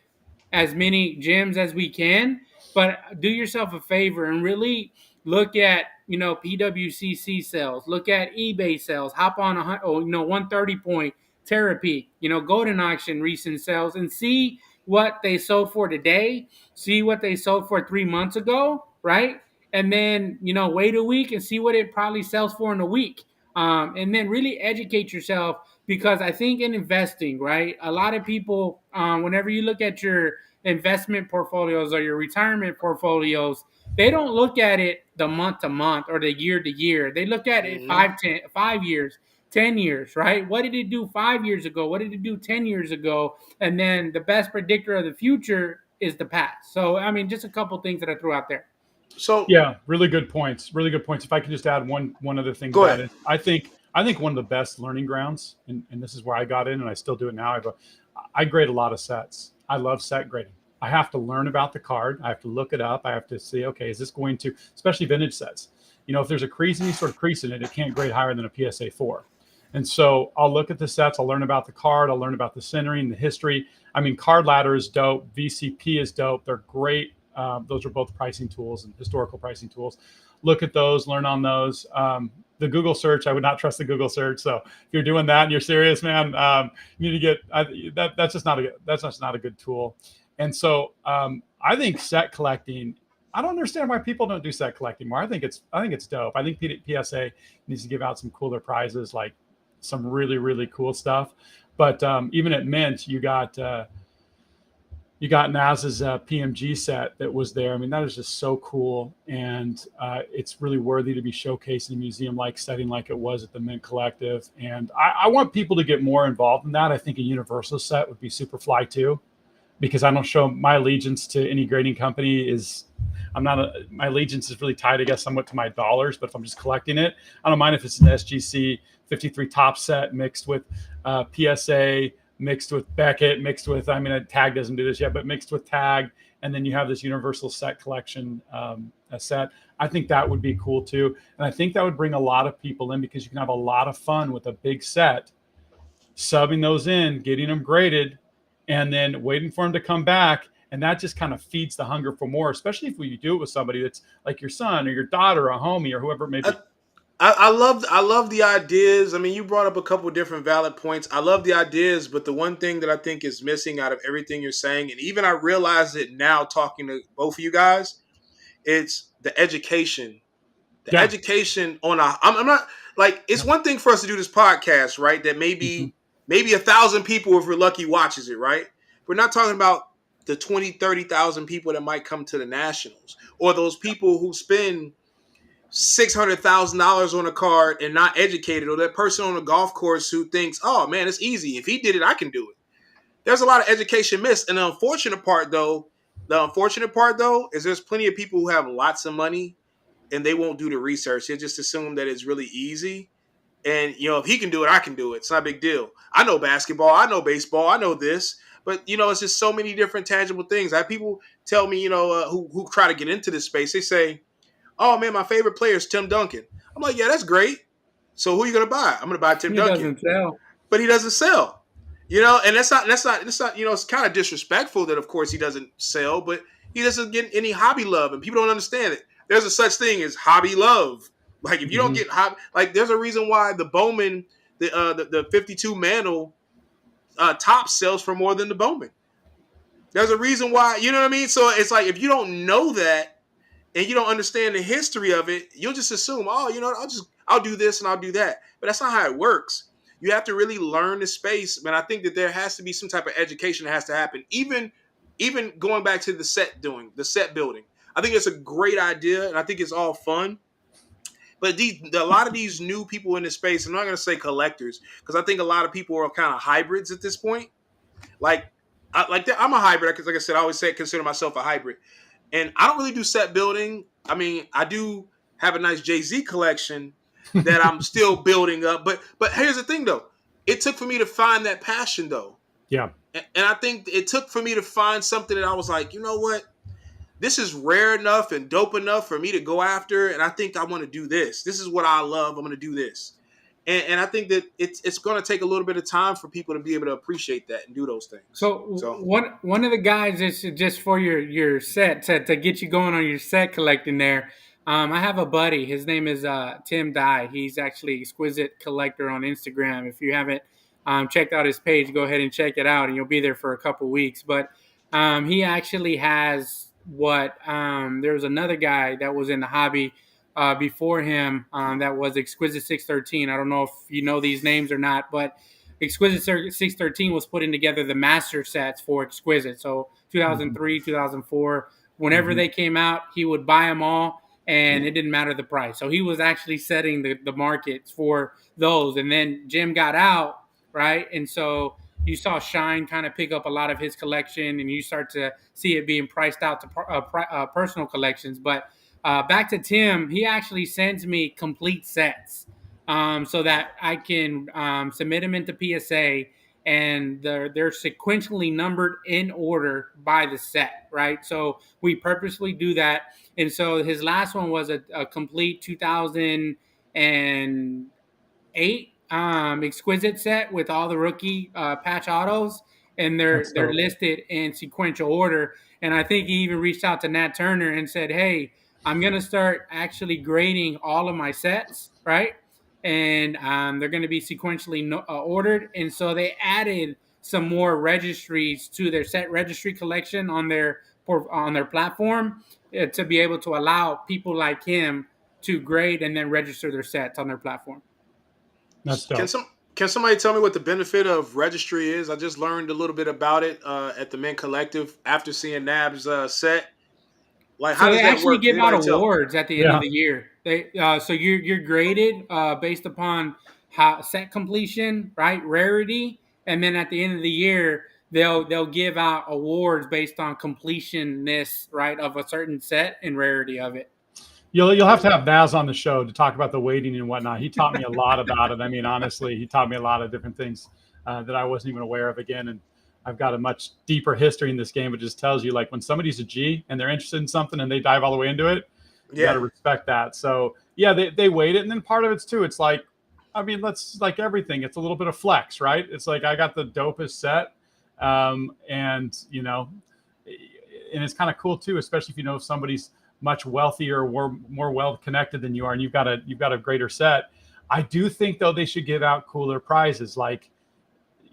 as many gems as we can, but do yourself a favor and really look at PWCC sales, look at eBay sales, hop on 130 point Terapeak, Golden Auction recent sales, and see what they sold for today, see what they sold for 3 months ago, right? And then wait a week and see what it probably sells for in a week, and then really educate yourself because I think in investing, right, a lot of people, whenever you look at your investment portfolios or your retirement portfolios, they don't look at it the month to month or the year to year. They look at it Hmm. 5 years, 10 years, right? What did it do 5 years ago? What did it do 10 years ago? And then the best predictor of the future is the past. So, I mean, just a couple things that I threw out there. So Yeah, really good points. Really good points. If I could just add one other thing to go that ahead. is I think one of the best learning grounds, and this is where I got in, and I still do it now. I grade a lot of sets. I love set grading. I have to learn about the card. I have to look it up. I have to see, okay, is this going to, especially vintage sets, if there's a crease, any sort of crease in it, it can't grade higher than a PSA 4. And so I'll look at the sets. I'll learn about the card. I'll learn about the centering, the history. I mean, Card Ladder is dope. VCP is dope. They're great. Those are both pricing tools and historical pricing tools. Look at those, learn on those. The Google search, I would not trust the Google search. So if you're doing that and you're serious, man, you need to get that. That's just not a good tool. And so I think set collecting. I don't understand why people don't do set collecting more. I think it's dope. I think PSA needs to give out some cooler prizes, like some really really cool stuff. But even at Mint, you got Naz's PMG set that was there. I mean, that is just so cool, and it's really worthy to be showcased in a museum-like setting, like it was at the Mint Collective. And I want people to get more involved in that. I think a universal set would be super fly too, because I don't show my allegiance to any grading company. My allegiance is really tied, I guess, somewhat to my dollars. But if I'm just collecting it, I don't mind if it's an SGC 53 top set mixed with PSA, mixed with Beckett, mixed with, I mean, Tag doesn't do this yet, but mixed with Tag, and then you have this universal set collection a set. I think that would be cool too, and I think that would bring a lot of people in because you can have a lot of fun with a big set, subbing those in, getting them graded, and then waiting for them to come back. And that just kind of feeds the hunger for more, especially if you do it with somebody that's like your son or your daughter or a homie or whoever it may be. I love the ideas. I mean, you brought up a couple of different valid points. I love the ideas, but the one thing that I think is missing out of everything you're saying, and even I realize it now talking to both of you guys, it's the education. The Yeah. education on a. I'm not like it's Yeah. one thing for us to do this podcast, right? That Mm-hmm. maybe 1,000 people, if we're lucky, watches it, right? We're not talking about the 20, 30,000 people that might come to the nationals, or those people who spend $600,000 on a card and not educated, or that person on a golf course who thinks, "Oh man, it's easy. If he did it, I can do it." there's a lot of education missed. And the unfortunate part though, is there's plenty of people who have lots of money and they won't do the research. They just assume that it's really easy. And if he can do it, I can do it. It's not a big deal. I know basketball, I know baseball, I know this, but it's just so many different tangible things. I have people tell me, who try to get into this space. They say, "Oh man, my favorite player is Tim Duncan." I'm like, "Yeah, that's great. So who are you gonna buy?" "I'm gonna buy Tim He Duncan," doesn't sell. but he doesn't sell. And that's not. It's kind of disrespectful that of course he doesn't sell, but he doesn't get any hobby love, and people don't understand it. There's a such thing as hobby love. Like if you don't Mhm. get hobby, like there's a reason why the Bowman, the 52 Mantle top sells for more than the Bowman. There's a reason why, you know what I mean? So it's like if you don't know that and you don't understand the history of it, you'll just assume, oh, I'll do this and I'll do that. But that's not how it works. You have to really learn the space. But I think that there has to be some type of education that has to happen. Even going back to the set building. I think it's a great idea and I think it's all fun. But a lot of these new people in this space, I'm not going to say collectors, because I think a lot of people are kind of hybrids at this point. Like, I'm a hybrid because, like I said, I always say consider myself a hybrid. And I don't really do set building. I mean, I do have a nice Jay-Z collection that I'm still building up. But here's the thing though. It took for me to find that passion though. Yeah. And I think it took for me to find something that I was like, you know what? This is rare enough and dope enough for me to go after. And I think I want to do this. This is what I love. I'm going to do this. And I think that it's going to take a little bit of time for people to be able to appreciate that and do those things. So So one of the guys is just for your set to get you going on your set collecting there. I have a buddy. His name is Tim Dye. He's actually Exquisite Collector on Instagram. If you haven't checked out his page, go ahead and check it out, and you'll be there for a couple weeks. But he actually has what there was another guy that was in the hobby before him that was Exquisite 613. I don't know if you know these names or not, but Exquisite 613 was putting together the master sets for Exquisite. So Mhm. 2003, 2004, whenever Mhm. they came out, he would buy them all and it didn't matter the price. So he was actually setting the markets for those. And then Jim got out, right? And so you saw Shine kind of pick up a lot of his collection and you start to see it being priced out to personal collections. But back to Tim, he actually sends me complete sets so that I can submit them into PSA, and they're sequentially numbered in order by the set, right? So we purposely do that, and so his last one was a complete 2008 exquisite set with all the rookie patch autos, and they're That's they're dope. listed in sequential order. And I think he even reached out to Nat Turner and said, "Hey, I'm gonna start actually grading all of my sets, right? And they're going to be sequentially ordered." And so they added some more registries to their set registry collection on their platform to be able to allow people like him to grade and then register their sets on their platform. That's can dope. some can somebody tell me what the benefit of registry is? I just learned a little bit about it at the Men Collective after seeing Nab's set. Like, how So does they that actually work? Can give out anybody tell? awards at the end of Yeah. the year. They so you're graded based upon how set completion, right, rarity, and then at the end of the year they'll give out awards based on completionness, right, of a certain set and rarity of it. You'll have to have Baz on the show to talk about the weighting and whatnot. He taught me a lot about it. I mean, honestly, he taught me a lot of different things that I wasn't even aware of. Again, and I've got a much deeper history in this game. It just tells you, like, when somebody's a G and they're interested in something and they dive all the way into it, you got to Yeah, respect that. So yeah, they weight it, and then part of it's too. It's like, I mean, let's like everything. It's a little bit of flex, right? It's like I got the dopest set, and and it's kind of cool too, especially if you know somebody's much wealthier or more well connected than you are, and you've got a greater set. I do think though they should give out cooler prizes, like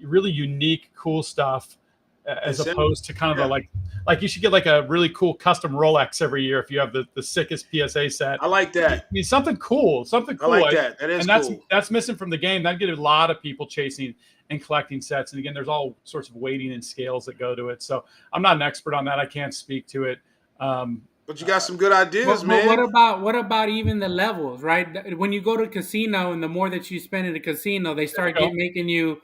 really unique, cool stuff, as incentive. opposed to kind of the Yeah, like you should get like a really cool custom Rolex every year if you have the sickest PSA set. I like I that. mean, something cool, something I cool. like that. That is And that's cool. that's missing from the game. That get a lot of people chasing and collecting sets. And again, there's all sorts of weighting and scales that go to it. So I'm not an expert on that. I can't speak to it. Um, But you got uh, some good ideas, But man. what about even the levels, right? When you go to a casino and the more that you spend in a casino, they there we start go. making you,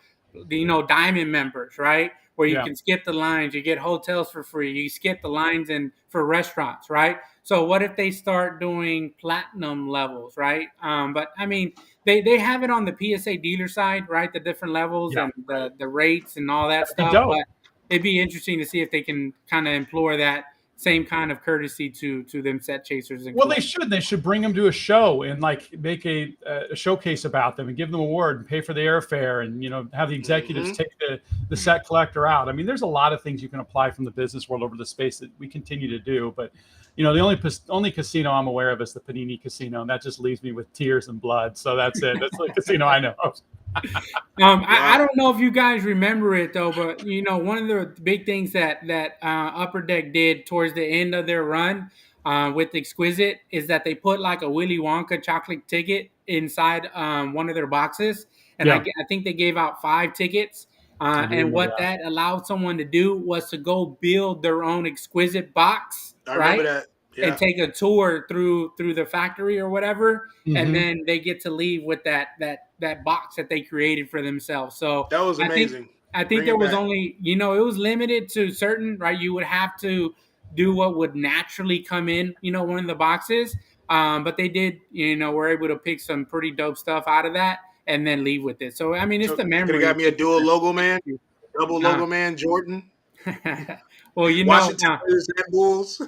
diamond members, right? where you Yeah. can skip the lines, you get hotels for free, you skip the lines in for restaurants, right? So what if they start doing platinum levels, right? But I mean, they have it on the PSA dealer side, right? The different levels Yeah. and the rates and all that That'd be stuff. dope. But it'd be interesting to see if they can kind of implore that same kind of courtesy to them set chasers and Well, collectors. they should bring them to a show and like make a showcase about them and give them an award and pay for the airfare and have the executives take the set collector out. I mean, there's a lot of things you can apply from the business world over the space that we continue to do. But the only casino I'm aware of is the Panini Casino, and that just leaves me with tears and blood. So that's it. That's the casino I know. I don't know if you guys remember it though, but one of the big things that Upper Deck did towards the end of their run with Exquisite is that they put like a Willy Wonka chocolate ticket inside one of their boxes, and Yeah, I think they gave out 5 tickets. I do And remember what that allowed someone to do was to go build their own Exquisite box, I remember right? that. And Yeah. take a tour through the factory or whatever, and hmm then they get to leave with that box that they created for themselves. So That was I think amazing. I think Bring there it was back. only it was limited to certain, right. You would have to do what would naturally come in one of the boxes, but they did were able to pick some pretty dope stuff out of that and then leave with it. So I mean, it's So the you could have got memories. me a dual logo man, double Uh, logo man, Jordan, well, Washington Wizards and Bulls.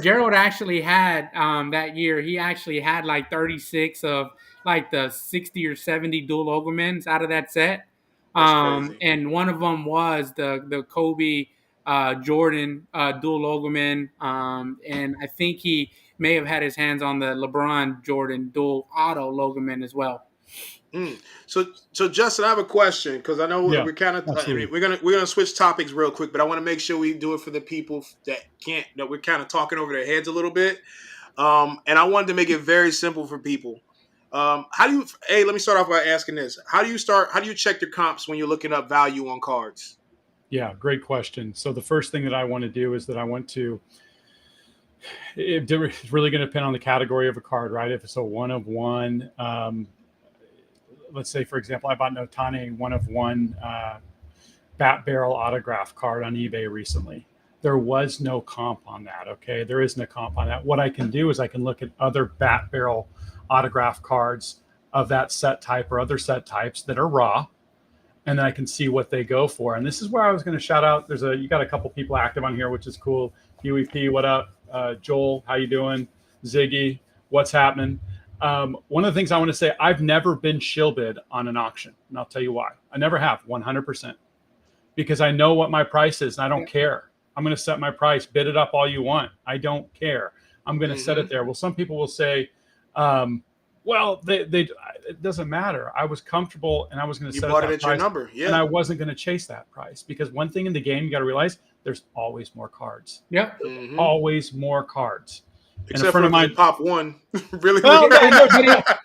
Gerald actually had that year. He actually had like 36 of like the 60 or 70 dual logomens out of that set. That's crazy. And one of them was the Kobe Jordan dual logoman. And I think he may have had his hands on the LeBron Jordan dual auto logoman as well. So Justin, I have a question because I know Yeah, we're kind of. I mean, absolutely. we're gonna switch topics real quick, but I want to make sure we do it for the people that can't. That we're kind of talking over their heads a little bit. And I wanted to make it very simple for people. How do you? Hey, let me start off by asking this: How do you start? How do you check your comps when you're looking up value on cards? Yeah, great question. So the first thing that I want to do is that I want to. It's really going to depend on the category of a card, right? If it's a one of one, let's say for example, I bought an Otani one of one bat barrel autograph card on eBay recently. There was no comp on that. Okay, there is no comp on that. What I can do is I can look at other bat barrel autograph cards of that set type or other set types that are raw, and then I can see what they go for. And this is where I was going to shout out. You got a couple people active on here, which is cool. Huey P, what up? Joel, how you doing? Ziggy, what's happening? One of the things I want to say, I've never been shill bid on an auction, and I'll tell you why. I never have, 100%, because I know what my price is, and I don't care. I'm going to set my price, bid it up all you want. I don't care. I'm going to set it there. Well, some people will say, well, it doesn't matter. I was comfortable, and I was going to set bought that it at price, your number, yeah. and I wasn't going to chase that price, because one thing in the game you got to realize, there's always more cards. Yep. Always more cards. Except and a friend of mine pop one. Really? Well,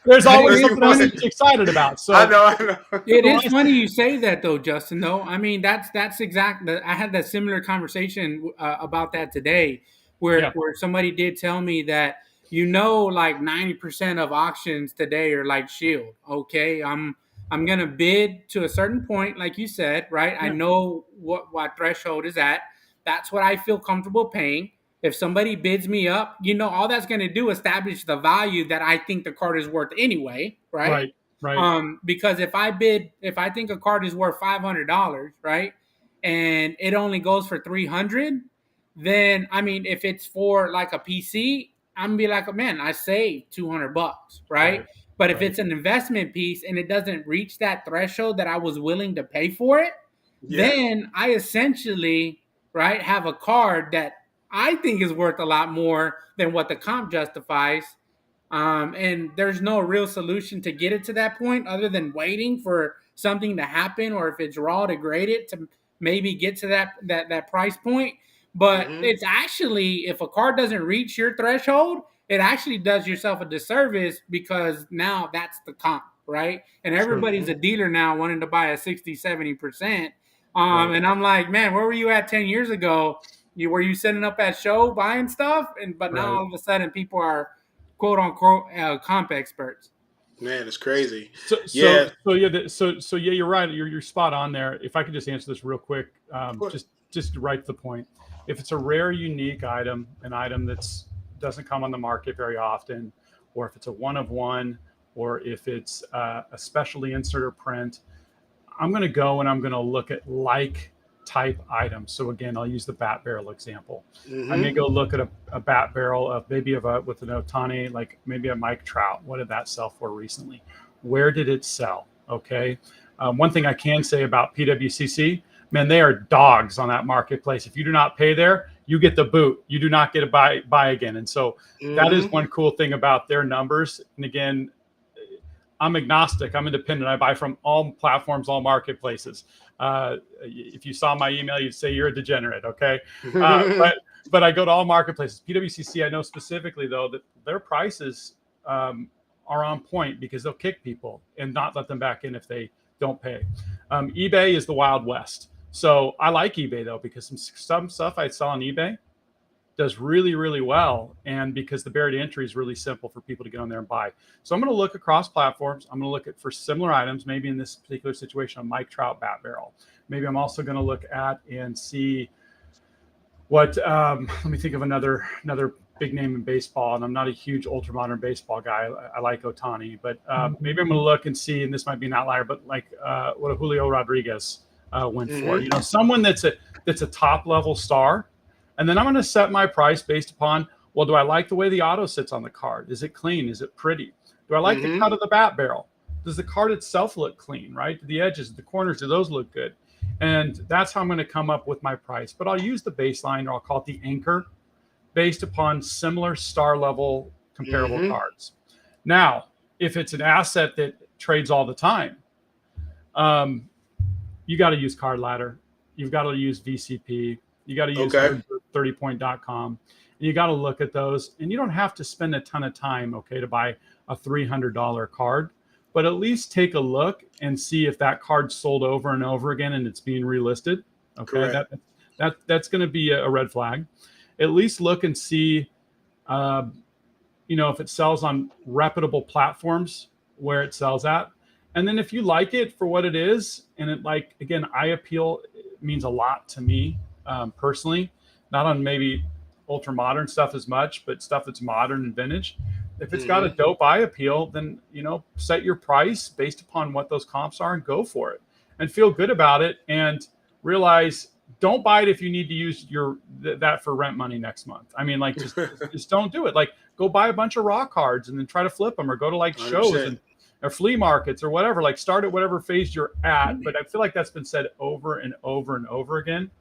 there's always something else to be excited about. So I know. It is funny you say that though, Justin. Though I mean, that's exact. I had that similar conversation about that today, where somebody did tell me that like 90% of auctions today are like shield. Okay, I'm gonna bid to a certain point, like you said, right? I know what threshold is at. That's what I feel comfortable paying. If somebody bids me up, all that's going to do is establish the value that I think the card is worth anyway, right? Right. Because if I think a card is worth $500, right, and it only goes for 300, then I mean, if it's for like a PC, I'm gonna be like, man, I saved $200, right? But if it's an investment piece and it doesn't reach that threshold that I was willing to pay for it, then I essentially have a card that I think is worth a lot more than what the comp justifies. And there's no real solution to get it to that point other than waiting for something to happen, or if it's raw, to grade it to maybe get to that price point. But it's actually, if a card doesn't reach your threshold, it actually does yourself a disservice, because now that's the comp, right? And everybody's a dealer now wanting to buy a 60, 70%. And I'm like, man, where were you at 10 years ago? Were you setting up that show buying stuff? But now all of a sudden people are quote unquote comp experts. Man, it's crazy. So Yeah, yeah, you're right. You're spot on there. If I could just answer this real quick, of just right to the point. If it's a rare, unique item, an item that's doesn't come on the market very often, or if it's a one of one, or if it's a specially insert or print, I'm going to go and I'm going to look at like type items. So again, I'll use the bat barrel example. I may go look at a bat barrel of maybe with an Otani, like maybe a Mike Trout. What did that sell for recently? Where did it sell? Okay. One thing I can say about PWCC, man, they are dogs on that marketplace. If you do not pay there, you get the boot. You do not get a buy again. And so that is one cool thing about their numbers. And again, I'm agnostic. I'm independent. I buy from all platforms, all marketplaces. If you saw my email, you'd say you're a degenerate. Okay, but I go to all marketplaces. PWCC, I know specifically though that their prices are on point because they'll kick people and not let them back in if they don't pay. eBay is the Wild West. So I like eBay though because some stuff I saw on eBay does really, really well. And because the barrier to entry is really simple for people to get on there and buy. So I'm going to look across platforms. I'm going to look at for similar items, maybe in this particular situation, a Mike Trout bat barrel. Maybe I'm also going to look at and see what, let me think of another big name in baseball. And I'm not a huge ultra modern baseball guy. I like Otani, but maybe I'm going to look and see, and this might be an outlier, but like what a Julio Rodriguez went for, you know, someone that's a top level star. And then I'm going to set my price based upon, well, do I like the way the auto sits on the card? Is it clean? Is it pretty? Do I like the cut of the bat barrel? Does the card itself look clean, right? Do the edges, the corners, do those look good? And that's how I'm going to come up with my price. But I'll use the baseline, or I'll call it the anchor, based upon similar star level comparable cards. Now, if it's an asset that trades all the time, you got to use Card Ladder. You've got to use VCP. You got to use 30point.com, and you got to look at those. And you don't have to spend a ton of time, okay, to buy a $300 card, but at least take a look and see if that card's sold over and over again and it's being relisted. Okay, that's going to be a red flag. At least look and see, you know, if it sells on reputable platforms where it sells at. And then if you like it for what it is, and it, like, again, eye appeal means a lot to me. Personally, not on maybe ultra modern stuff as much, but stuff that's modern and vintage. If it's got a dope eye appeal, then, you know, set your price based upon what those comps are and go for it and feel good about it. And realize, don't buy it if you need to use that for rent money next month. I mean, like, just don't do it. Like, go buy a bunch of raw cards and then try to flip them, or go to like 100%. Shows or flea markets or whatever. Like, start at whatever phase you're at. But I feel like that's been said over and over and over again.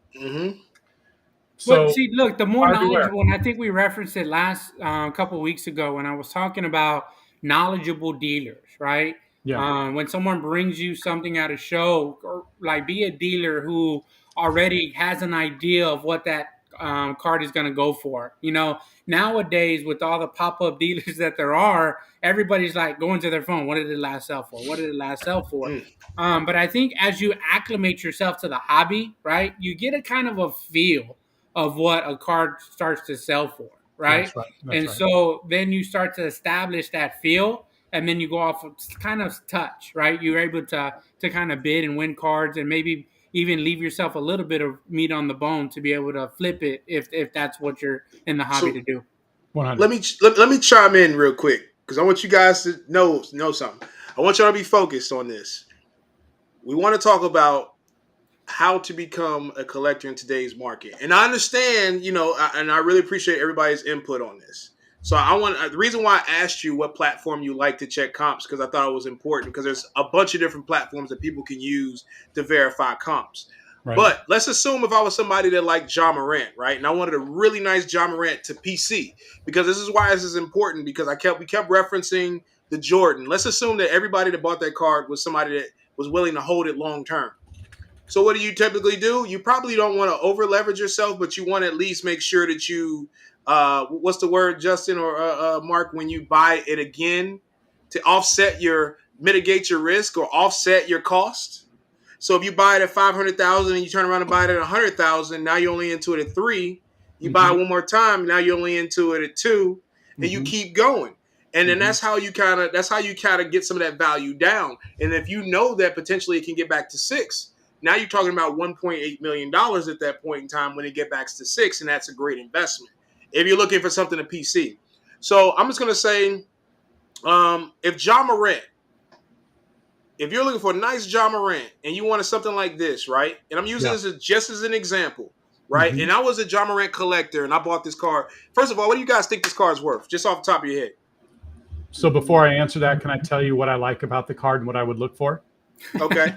So, but see, look, the more knowledgeable, and I think we referenced it last couple of weeks ago when I was talking about knowledgeable dealers, right? Yeah. When someone brings you something at a show, or like, be a dealer who already has an idea of what that card is going to go for. You know, nowadays with all the pop-up dealers that there are, everybody's like going to their phone. What did it last sell for? What did it last sell for? But I think as you acclimate yourself to the hobby, right, you get a kind of a feel of what a card starts to sell for, right? That's right. So then you start to establish that feel, and then you go off of kind of touch, right? You're able to kind of bid and win cards, and maybe even leave yourself a little bit of meat on the bone to be able to flip it if that's what you're in the hobby to do. 100. Let me chime in real quick, because I want you guys to know something. I want y'all to be focused on this. We want to talk about how to become a collector in today's market. And I understand, you know, and I really appreciate everybody's input on this. So the reason why I asked you what platform you like to check comps, because I thought it was important, because there's a bunch of different platforms that people can use to verify comps. Right. But let's assume if I was somebody that liked Ja Morant, right? And I wanted a really nice Ja Morant to PC, because this is why this is important, because we kept referencing the Jordan. Let's assume that everybody that bought that card was somebody that was willing to hold it long term. So what do you typically do? You probably don't want to over leverage yourself, but you want to at least make sure that you, what's the word, Justin or Mark, when you buy it again, to mitigate your risk or offset your cost. So if you buy it at $500,000 and you turn around and buy it at $100,000, now you're only into it at $3,000. You buy it one more time, now you're only into it at $2,000, and you keep going. And then that's how you kind of get some of that value down. And if you know that potentially it can get back to 6, now you're talking about $1.8 million at that point in time when it get back to 6, and that's a great investment if you're looking for something to PC. So I'm just gonna say, if Ja Morant, if you're looking for a nice Ja Morant and you wanted something like this, right? And I'm using this just as an example, right? And I was a Ja Morant collector and I bought this card. First of all, what do you guys think this card's worth? Just off the top of your head. So before I answer that, can I tell you what I like about the card and what I would look for? Okay.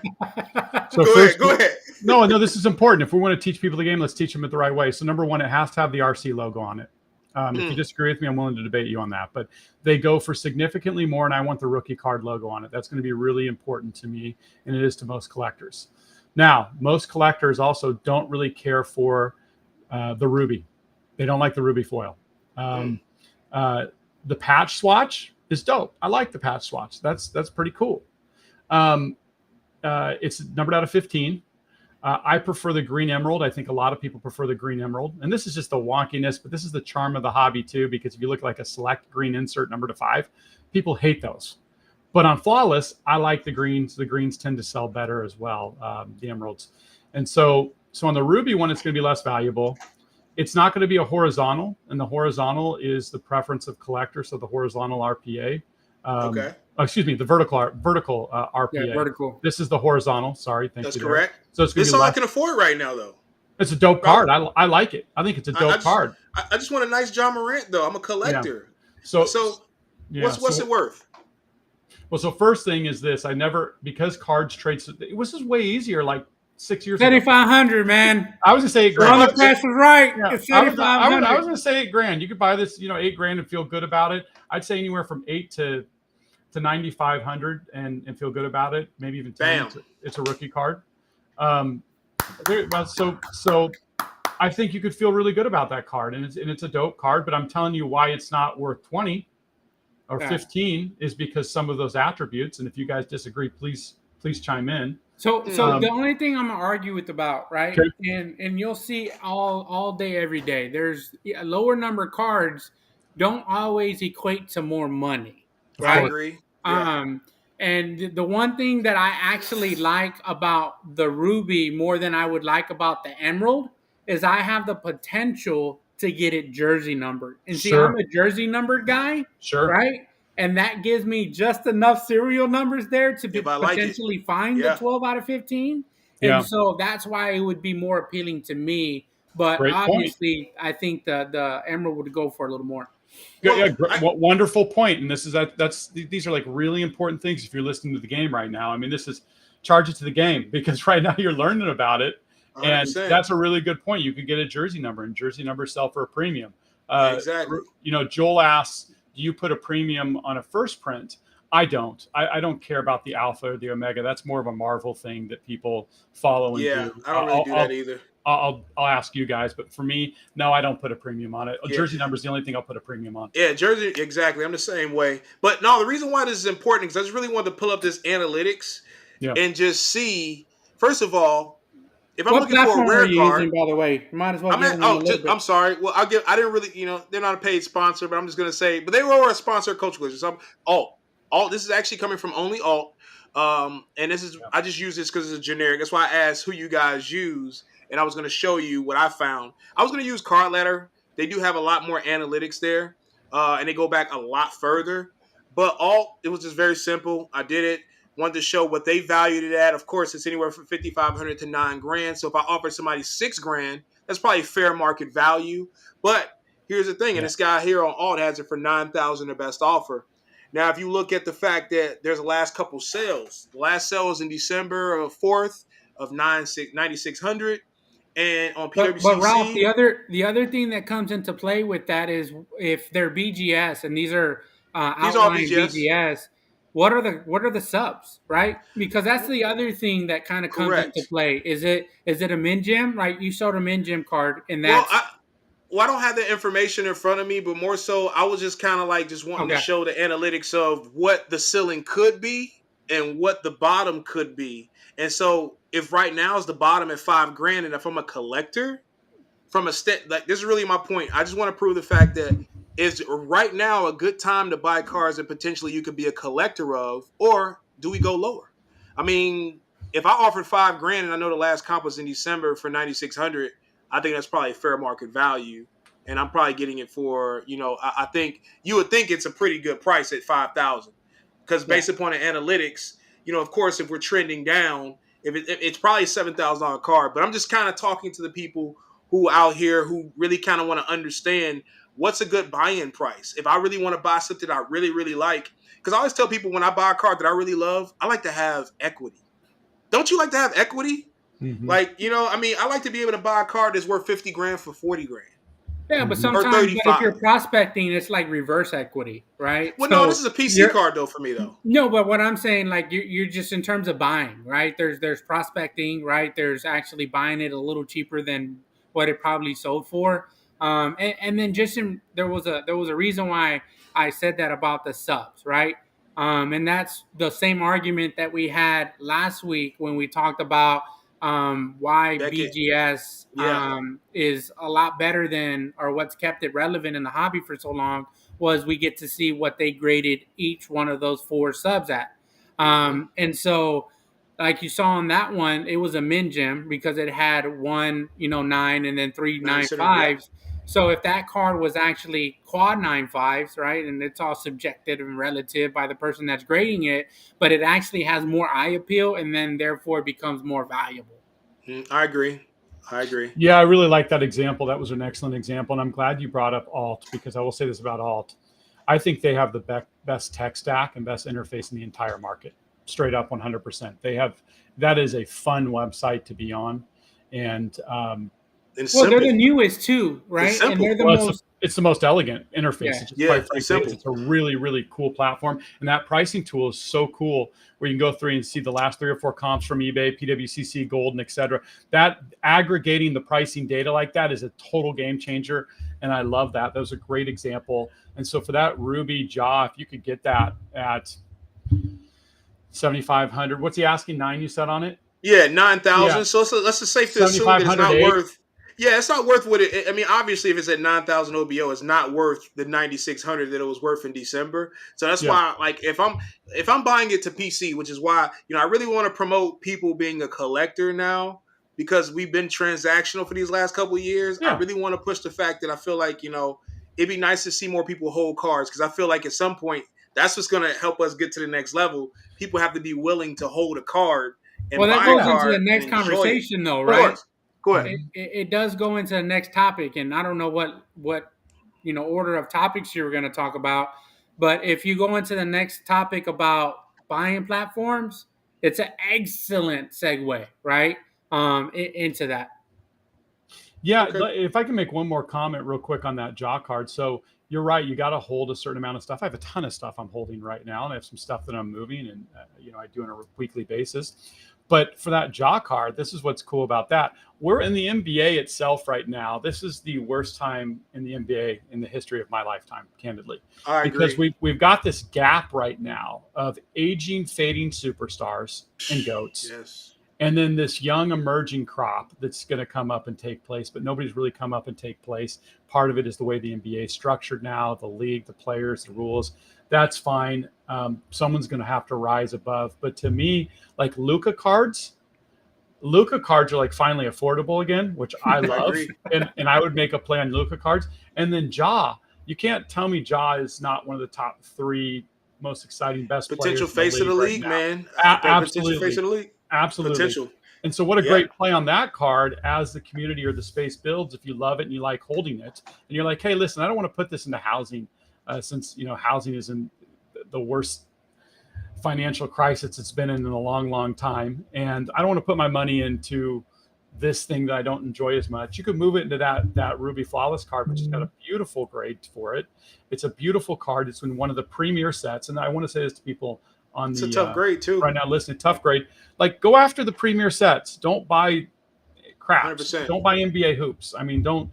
So go ahead. No, this is important. If we want to teach people the game, let's teach them it the right way. So number one, it has to have the RC logo on it. If you disagree with me, I'm willing to debate you on that. But they go for significantly more, and I want the rookie card logo on it. That's going to be really important to me, and it is to most collectors. Now, most collectors also don't really care for the ruby. They don't like the ruby foil. The patch swatch is dope. I like the patch swatch. That's pretty cool. It's numbered out of 15. I prefer the green emerald. I think a lot of people prefer the green emerald. And this is just the wonkiness, but this is the charm of the hobby too, because if you look like a select green insert number to 5, people hate those. But on Flawless, I like the greens. The greens tend to sell better as well, the emeralds. And so on the ruby one, it's going to be less valuable. It's not going to be a horizontal, and the horizontal is the preference of collectors, so the horizontal RPA. Excuse me, the vertical RPA. Yeah, vertical. This is the horizontal. Sorry, thank you. That's correct. So it's going to be all I can afford right now, though. It's a dope card. I like it. I think it's a dope card. I just want a nice Ja Morant, though. I'm a collector. Yeah. What's it worth? Well, so first thing is this. Because cards trade, it was just way easier like 6 years ago. 3,500, man. I was going to say $8,000. On the price was right. Yeah. It's 3,500. I was going to say $8,000. You could buy this, $8,000 and feel good about it. I'd say anywhere from 8 to 9,500 and feel good about it. Maybe even 10. It's a rookie card. So I think you could feel really good about that card, and it's a dope card. But I'm telling you why it's not worth 20 or 15 is because some of those attributes. And if you guys disagree, please chime in. So the only thing I'm gonna argue with about, right? Okay. And you'll see all day, every day. There's a lower number cards don't always equate to more money. Right? I agree. Yeah. And the one thing that I actually like about the ruby more than I would like about the emerald is I have the potential to get it jersey numbered. And see, I'm a jersey numbered guy. Sure. Right? And that gives me just enough serial numbers there to potentially find the 12 out of 15. And so that's why it would be more appealing to me. But obviously, I think the emerald would go for a little more. Wonderful point. And these are like really important things if you're listening to the game right now. I mean, this is charge it to the game because right now you're learning about it. 100%. And that's a really good point. You could get a jersey number, and jersey numbers sell for a premium. Exactly. Joel asks, do you put a premium on a first print? I don't. I don't care about the alpha or the omega. That's more of a Marvel thing that people follow and do. I don't really do that either. I'll ask you guys, but for me, no, I don't put a premium on it. Jersey number is the only thing I'll put a premium on. Yeah, jersey, exactly. I'm the same way. But no, the reason why this is important is I just really wanted to pull up this analytics and just see, first of all, if I'm looking for a rare card. Using, by the way, you might as well. I'm sorry. Well, I didn't really, they're not a paid sponsor, but I'm just gonna say, but they were a sponsor of Coach Collision. So alt. This is actually coming from Only Alt, and this is I just use this because it's a generic. That's why I asked who you guys use. And I was going to show you what I found. I was going to use Card Ladder. They do have a lot more analytics there, and they go back a lot further. But it was just very simple. I did it. Wanted to show what they valued it at. Of course, it's anywhere from $5,500 to $9,000. So if I offer somebody $6,000, that's probably fair market value. But here's the thing, and this guy here on Alt has it for $9,000, the best offer. Now, if you look at the fact that there's the last couple sales, the last sale was in December 4th of $9,600. And on PWCC, but Ralph, the other thing that comes into play with that is if they're BGS and these are outline BGS, what are the subs, right? Because that's the other thing that kind of comes into play. Is it a min gem, right? You showed a min gem card, and that's I don't have the information in front of me, but more so, I was just kind of like just wanting to show the analytics of what the ceiling could be and what the bottom could be, and so. If right now is the bottom at $5,000, and if I'm a collector, from a like this is really my point. I just want to prove the fact that is right now a good time to buy cars that potentially you could be a collector of, or do we go lower? I mean, if I offered $5,000 and I know the last comp was in December for 9,600, I think that's probably fair market value, and I'm probably getting it for I think you would think it's a pretty good price at 5,000 because Yeah. based upon the analytics, of course, if we're trending down, it's probably $7,000 car. But I'm just kind of talking to the people who out here who really kind of want to understand what's a good buy-in price. If I really want to buy something I really, really like, because I always tell people when I buy a car that I really love, I like to have equity. Don't you like to have equity? Mm-hmm. Like, I mean, I like to be able to buy a car that's worth 50 grand for 40 grand Yeah, but or sometimes, but if 35. you're prospecting, it's like reverse equity, right? Well, no, this So is a PC you're card though for me though. no, but what I'm saying, like you're just in terms of buying, right? There's prospecting, right? There's actually buying it a little cheaper than what it probably sold for. And then there was a reason why I said that about the subs, right? And that's the same argument that we had last week when we talked about why Beckett, BGS yeah. is a lot better than, or what's kept it relevant in the hobby for so long, was we get to see what they graded each one of those four subs at. And so, like you saw on that one, it was a min gem because it had one, 9 and then three 9 center, 9.5s. So if that card was actually quad 9.5s, right, and it's all subjective and relative by the person that's grading it, but it actually has more eye appeal and then therefore becomes more valuable. I agree. Yeah, I really like that example. That was an excellent example, and I'm glad you brought up Alt, because I will say this about Alt. I think they have the best tech stack and best interface in the entire market. Straight up, 100%. That is a fun website to be on, and Well, they're the simple. newest too, It's right? And they're simple. the well, most. it's the most elegant interface. Yeah. It's just, Yeah, quite it's frankly, simple. it's a really, really cool platform. And that pricing tool is so cool, where you can go through and see the last 3 or 4 comps from eBay, PWCC, Gold, and et cetera. That aggregating the pricing data like that is a total game changer. And I love that. That was a great example. And so for that Ruby jaw, if you could get that at 7,500, what's he asking? 9, you said on it? Yeah, Yeah, 9,000. So let's just safe to assume that it's 7,500 not eight. worth. Yeah, it's not worth what it. I mean, obviously, if it's at 9,000 OBO, it's not worth the 9,600 that it was worth in December. So that's Yeah. why, like, if I'm buying it to PC, which is why I really want to promote people being a collector now, because we've been transactional for these last couple of years. I Yeah. really want to push the fact that I feel like it'd be nice to see more people hold cards, because I feel like at some point that's what's going to help us get to the next level. People have to be willing to hold a card and Well, that buy a goes into the card and next enjoy it. conversation, though, Of right? course. Go ahead. It does go into the next topic, and I don't know what order of topics you were going to talk about, but if you go into the next topic about buying platforms, it's an excellent segue, right? Into that. Yeah, Okay. if I can make one more comment real quick on that jaw card. So you're right, you got to hold a certain amount of stuff. I have a ton of stuff I'm holding right now, and I have some stuff that I'm moving, and I do on a weekly basis. But for that jaw card, this is what's cool about that. We're in the NBA itself right now. This is the worst time in the NBA in the history of my lifetime, candidly, I because agree. we've got this gap right now of aging, fading superstars and goats, Yes. and then this young emerging crop that's going to come up and take place, but nobody's really come up and take place. Part of it is the way the NBA is structured now, the league, the players, the rules. That's fine. Someone's going to have to rise above. But to me, like Luka cards are like finally affordable again, which I I love. agree. And I would make a play on Luka cards. And then Ja, you can't tell me Ja is not one of the top 3 most exciting, best Potential players in the face of the league right league, now. man. Potential face Absolutely. of the league. Absolutely. Potential. And so what a Yeah. great play on that card as the community or the space builds, if you love it and you like holding it, and you're like, hey, listen, I don't want to put this into housing since, housing is in the worst financial crisis it's been in a long, long time. And I don't want to put my money into this thing that I don't enjoy as much. You could move it into that Ruby Flawless card, which has got a beautiful grade for it. It's a beautiful card. It's in one of the premier sets. And I want to say this to people on It's the a tough grade too. right now listening, tough grade. Like, go after the premier sets. Don't buy craps. 100%. Don't buy NBA hoops. I mean, don't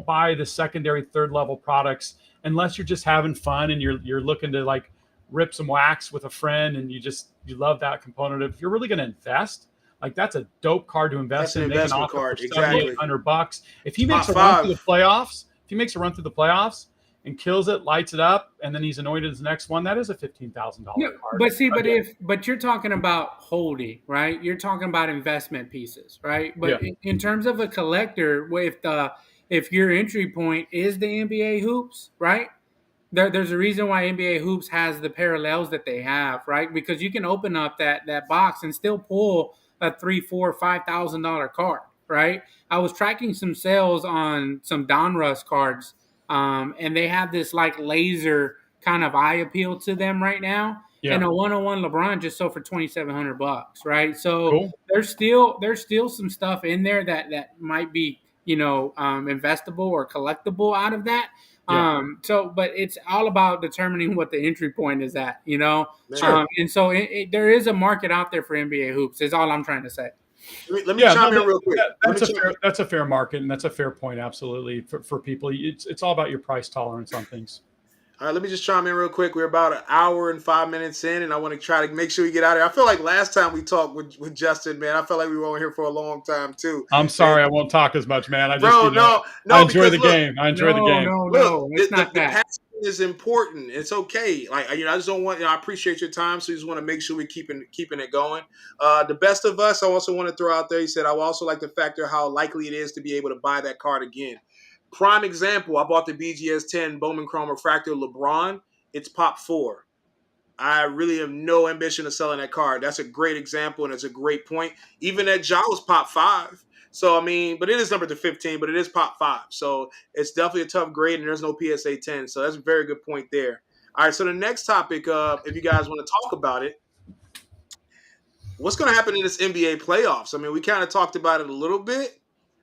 buy the secondary, third level products unless you're just having fun and you're looking to like rip some wax with a friend and you love that component. If you're really going to invest, like, that's a dope card to invest That's an in. Make an investment offer card. for Exactly. $7,800. If he Top makes a run through the five. playoffs, and kills it, lights it up, and then he's anointed as the next one, that is a $15,000 Yeah, card. but see, Again, but you're talking about holding, right? You're talking about investment pieces, right? yeah, But in terms of a collector, if your entry point is the NBA hoops, right? There's a reason why NBA Hoops has the parallels that they have, right? Because you can open up that box and still pull a $3, $4, $5,000 card, right? I was tracking some sales on some Donruss cards, and they have this like laser kind of eye appeal to them right now. yeah, And a 101 LeBron just sold for $2,700, right? So cool. there's still some stuff in there that might be investable or collectible out of that. Yeah, But it's all about determining what the entry point is at, Man, and so there is a market out there for NBA hoops. Is all I'm trying to say. let me yeah. chime No, in real quick. that's a fair market, and that's a fair point. Absolutely, for people, it's all about your price tolerance on things. All right, let me just chime in real quick. We're about an hour and 5 minutes in, and I want to try to make sure we get out of here. I feel like last time we talked with Justin, man, I felt like we were on here for a long time too. I'm sorry, I won't talk as much, man. I just, Bro, no, I no, enjoy because the look, game. I enjoy the game. No, look, it's not the that. passion is important. It's okay. Like, I just don't want. I appreciate your time, so you just want to make sure we're keeping it going. The best of us. I also want to throw out there. He said, I would also like to factor how likely it is to be able to buy that card again. Prime example. I bought the BGS 10 Bowman Chrome Refractor LeBron. It's pop 4. I really have no ambition of selling that card. That's a great example, and it's a great point. Even that Jaw was pop 5. So, I mean, but it is numbered to 15, but it is pop 5. So it's definitely a tough grade, and there's no PSA 10. So that's a very good point there. All right, so the next topic, if you guys want to talk about it, what's going to happen in this NBA playoffs? I mean, we kind of talked about it a little bit.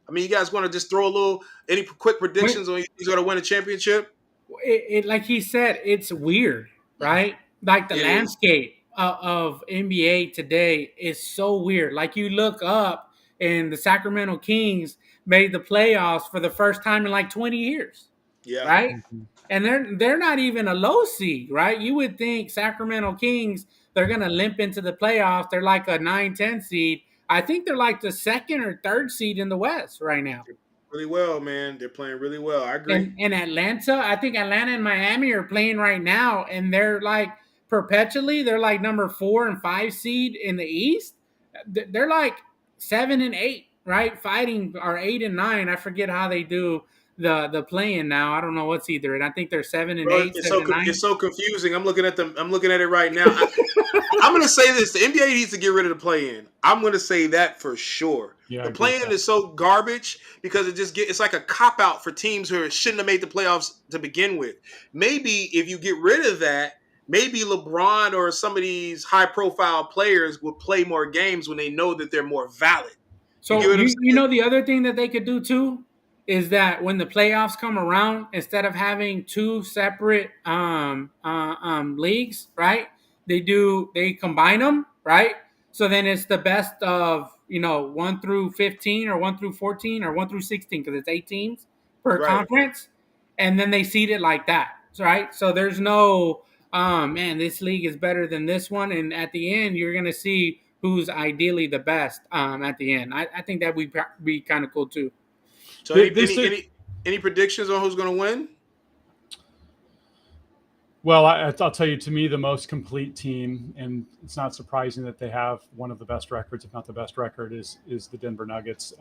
I mean, you guys want to just throw any quick predictions on who's going to win a championship? Like he said, it's weird, right? Like the It is. landscape of NBA today is so weird. Like you look up and the Sacramento Kings made the playoffs for the first time in like 20 years, Yeah. right? And they're not even a low seed, right? You would think Sacramento Kings, they're going to limp into the playoffs. They're like a 9-10 seed. I think they're like the second or third seed in the West right now. Really well, man. They're playing really well. I agree. And Atlanta, I think Atlanta and Miami are playing right now, and they're like perpetually, they're like number 4 and 5 seed in the East. They're like 7 and 8, right? Fighting or 8 and 9. I forget how they do the playing now. I don't know what's either. And I think they're 7 and Bro, 8, 7 and 9. it's so confusing. I'm looking at them. I'm looking at it right now. I'm going to say this: the NBA needs to get rid of the play-in. I'm going to say that for sure. Yeah, the play-in is so garbage because it's like a cop-out for teams who shouldn't have made the playoffs to begin with. Maybe if you get rid of that, maybe LeBron or some of these high-profile players will play more games when they know that they're more valid. So get what I'm saying? the other thing that they could do too is that when the playoffs come around, instead of having 2 separate leagues, right? They combine them, right? So then it's the best of 1 through 15 or 1 through 14 or 1 through 16 because it's 8 teams per Right. conference, and then they seed it like that, right? So there's no man, this league is better than this one, and at the end you're gonna see who's ideally the best at the end. I think that would be kind of cool too. So any predictions on who's going to win? Well, I'll tell you, to me, the most complete team, and it's not surprising that they have one of the best records, if not the best record, is the Denver Nuggets.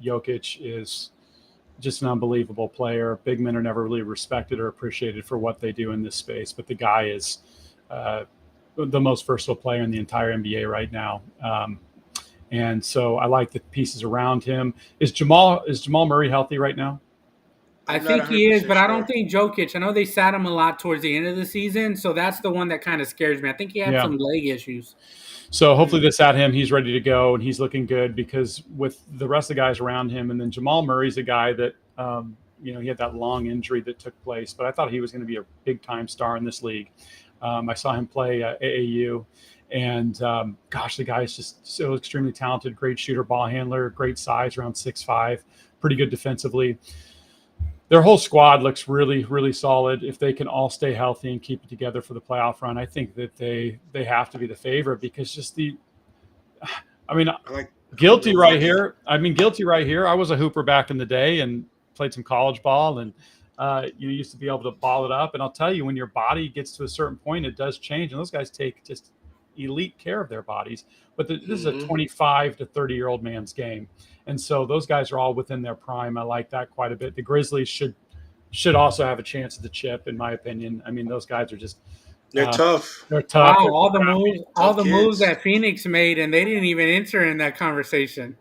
Jokic is just an unbelievable player. Big men are never really respected or appreciated for what they do in this space, but the guy is the most versatile player in the entire NBA right now. And so I like the pieces around him. Is Jamal Murray healthy right now? I think he is, but I don't think Jokic. I know they sat him a lot towards the end of the season, so that's the one that kind of scares me. I think he had some leg issues. So hopefully this at him, he's ready to go and he's looking good, because with the rest of the guys around him, and then Jamal Murray's a guy that, he had that long injury that took place, but I thought he was going to be a big time star in this league. I saw him play AAU, and the guy is just so extremely talented, great shooter, ball handler, great size, around 6'5", pretty good defensively. Their whole squad looks really, really solid. If they can all stay healthy and keep it together for the playoff run, I think that they have to be the favorite, because guilty right here. I was a hooper back in the day and played some college ball, and You used to be able to ball it up. And I'll tell you, when your body gets to a certain point, it does change. And those guys take just elite care of their bodies. But this is a 25 to 30-year-old man's game. And so those guys are all within their prime. I like that quite a bit. The Grizzlies should also have a chance at the chip, in my opinion. I mean, those guys are just They're tough. they're Wow, tough. They're all Tough the moves kids. that Phoenix made, and they didn't even enter in that conversation.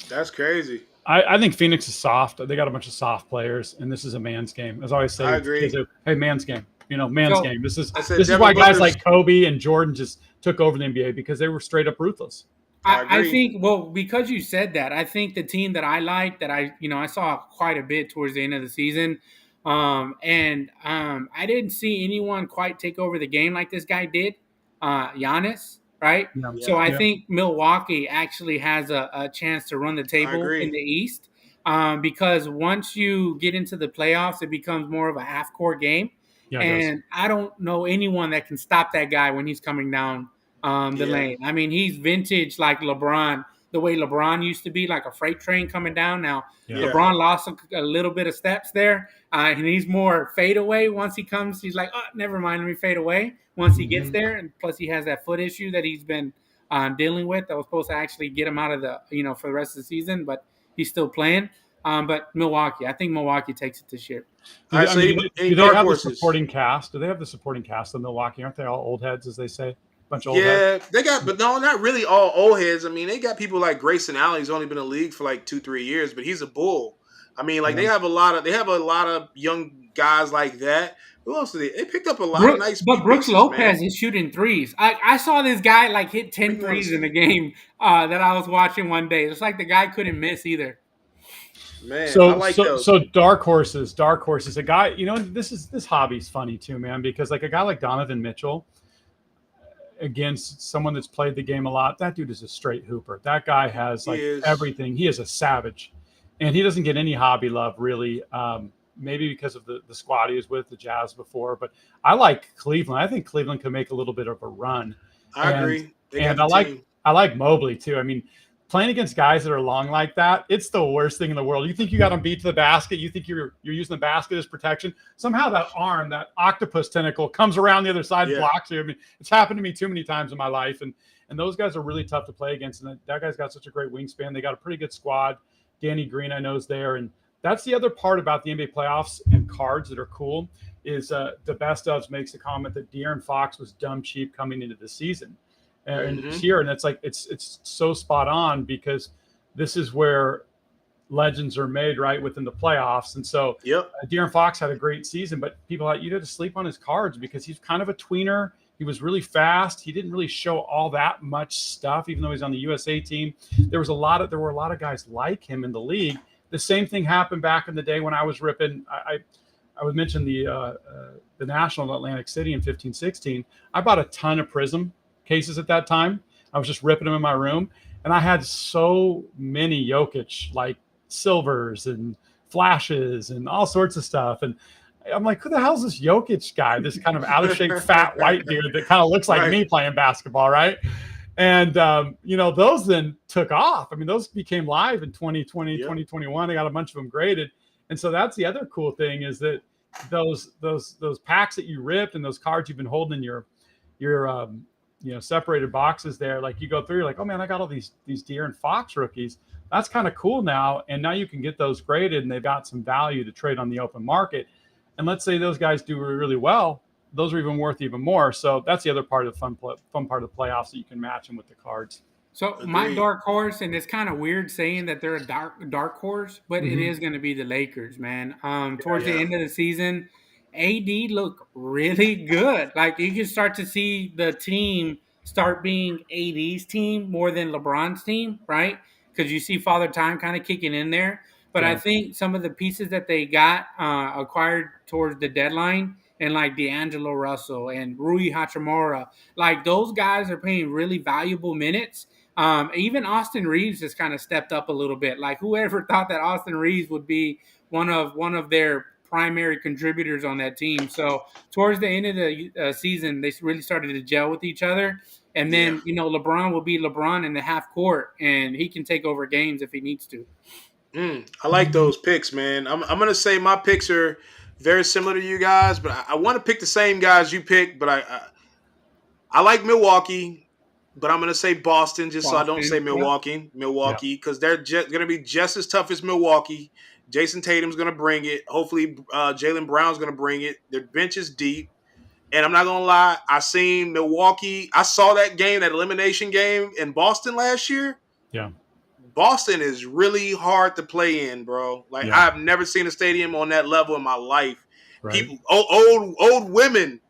That's crazy. I think Phoenix is soft. They got a bunch of soft players, and this is a man's game. As I always say, I with kids, agree. hey, man's game. Man's So game. This is I said this is Devin why guys Booker's. like Kobe and Jordan just took over the NBA, because they were straight up ruthless. I I agree. think, well, because you said that, I think the team that I like, that I saw quite a bit towards the end of the season, and I didn't see anyone quite take over the game like this guy did, Giannis, right? Yeah, So Yeah, I yeah, think Milwaukee actually has a chance to run the I table in agree. the East, because once you get into the playoffs, it becomes more of a half-court game, yeah. It does. and I don't know anyone that can stop that guy when he's coming down the Yeah, lane. I mean, he's vintage like LeBron, the way LeBron used to be, like a freight train coming down. Now, Yeah. yeah, LeBron lost a little bit of steps there, and he's more fade away. Once he comes, he's like, oh, never mind, let me fade away. Once he gets Mhm. there, and plus he has that foot issue that he's been dealing with that was supposed to actually get him out of for the rest of the season, but he's still playing. But Milwaukee, I think Milwaukee takes it this year. All right, I so mean, any do they dark have the horses? supporting cast? Do they have the supporting cast of Milwaukee? Aren't they all old heads, as they say? Bunch of old heads. Yeah, they got, but no, not really all old heads. I mean, they got people like Grayson Allen. He's only been in the league for like 2, 3 years, but he's a bull. I mean, like Yeah. they have a lot of young guys like that. Who else did they? They picked up a lot of nice But Brooks pieces, man. Lopez is shooting threes. I saw this guy like hit What 10 do you want to threes in see, a game that I was watching one day. It's like the guy couldn't miss either. man? I So like so those. so dark horses, dark horses. A guy, this hobby's funny too, man, because like a guy like Donovan Mitchell against someone that's played the game a lot, that dude is a straight hooper. That guy has He like is. everything. He is a savage, and he doesn't get any hobby love really. Maybe because of the squad he was with, the Jazz before, but I like Cleveland. I think Cleveland could make a little bit of a run, I and agree. They got and the team. I like Mobley too. I mean, playing against guys that are long like that, it's the worst thing in the world. You think you got them beat to the basket, you think you're using the basket as protection. Somehow that arm, that octopus tentacle, comes around the other side and Yeah. blocks you. I mean, it's happened to me too many times in my life, and those guys are really tough to play against. And that guy's got such a great wingspan. They got a pretty good squad. Danny Green, I know, is there, and that's the other part about the NBA playoffs and cards that are cool. Is the best ofs makes the comment that De'Aaron Fox was dumb cheap coming into the season and Mm-hmm. here, and it's like it's so spot on, because this is where legends are made, right, within the playoffs. And so Yep. De'Aaron Fox had a great season, but people you had to sleep on his cards because he's kind of a tweener. He was really fast. He didn't really show all that much stuff, even though he's on the USA team. There were a lot of guys like him in the league. The same thing happened back in the day when I was ripping. I would mention the National in Atlantic City in 15-16. I bought a ton of Prism cases at that time. I was just ripping them in my room, and I had so many Jokic like silvers and flashes and all sorts of stuff. And I'm like, who the hell's this Jokic guy? This kind of out of shape, fat white dude that kind of looks like Right. me playing basketball, right? And those then took off. I mean, those became live in 2020, Yep. 2021. I got a bunch of them graded, and so that's the other cool thing is that those packs that you ripped and those cards you've been holding in your separated boxes there, like you go through, you're like, oh man, I got all these De'Aaron Fox rookies. That's kind of cool now, and now you can get those graded, and they've got some value to trade on the open market. And let's say those guys do really well, those are even worth even more. So that's the other part of the fun part of the playoffs, that you can match them with the cards. So my Agreed. dark horse, and it's kind of weird saying that they're a dark horse, but it Mm-hmm. is going to be the Lakers, man. Yeah, Towards the Yeah. end of the season, AD looked really good. Like you can start to see the team start being AD's team more than LeBron's team, right? Because you see Father Time kind of kicking in there. But I yeah, think some of the pieces that they got acquired towards the deadline, and like D'Angelo Russell and Rui Hachimura, like those guys are playing really valuable minutes. Even Austin Reeves has kind of stepped up a little bit. Like whoever thought that Austin Reeves would be one of their primary contributors on that team. So towards the end of the season, they really started to gel with each other. And Yeah. then LeBron will be LeBron in the half court, and he can take over games if he needs to. I like those picks, man. I'm gonna say my picks are very similar to you guys, but I want to pick the same guys you picked. But I like Milwaukee, but I'm going to say Boston just so I don't say Boston. Yep. Yeah. Milwaukee, because they're going to be just as tough as Milwaukee. Jason Tatum's going to bring it. Hopefully, Jaylen Brown's going to bring it. Their bench is deep. And I'm not going to lie, I seen Milwaukee. I saw that game, that elimination game in Boston last year. Yeah. Boston is really hard to play in, bro. Like, Yeah. I've never seen a stadium on that level in my life. Right. People, old women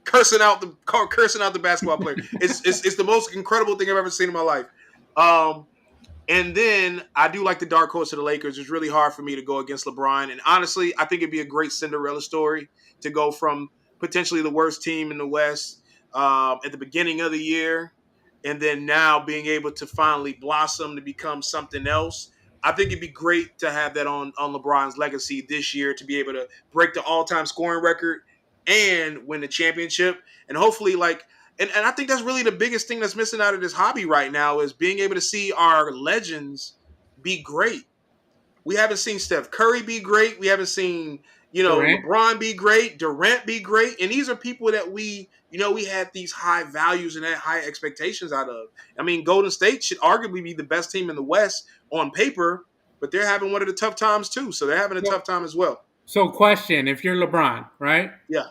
cursing out the basketball player. It's the most incredible thing I've ever seen in my life. And then I do like the dark horse of the Lakers. It's really hard for me to go against LeBron. And honestly, I think it'd be a great Cinderella story to go from potentially the worst team in the West at the beginning of the year, and then now being able to finally blossom to become something else. I think it'd be great to have that on LeBron's legacy this year, to be able to break the all-time scoring record and win the championship. And hopefully, and I think that's really the biggest thing that's missing out of this hobby right now, is being able to see our legends be great. We haven't seen Steph Curry be great. We haven't seen, Durant. LeBron be great, Durant be great. And these are people that we had these high values and high expectations out of. I mean, Golden State should arguably be the best team in the West on paper, but they're having one of the tough times too. So they're having a tough time as well. So question, if you're LeBron, right? Yeah.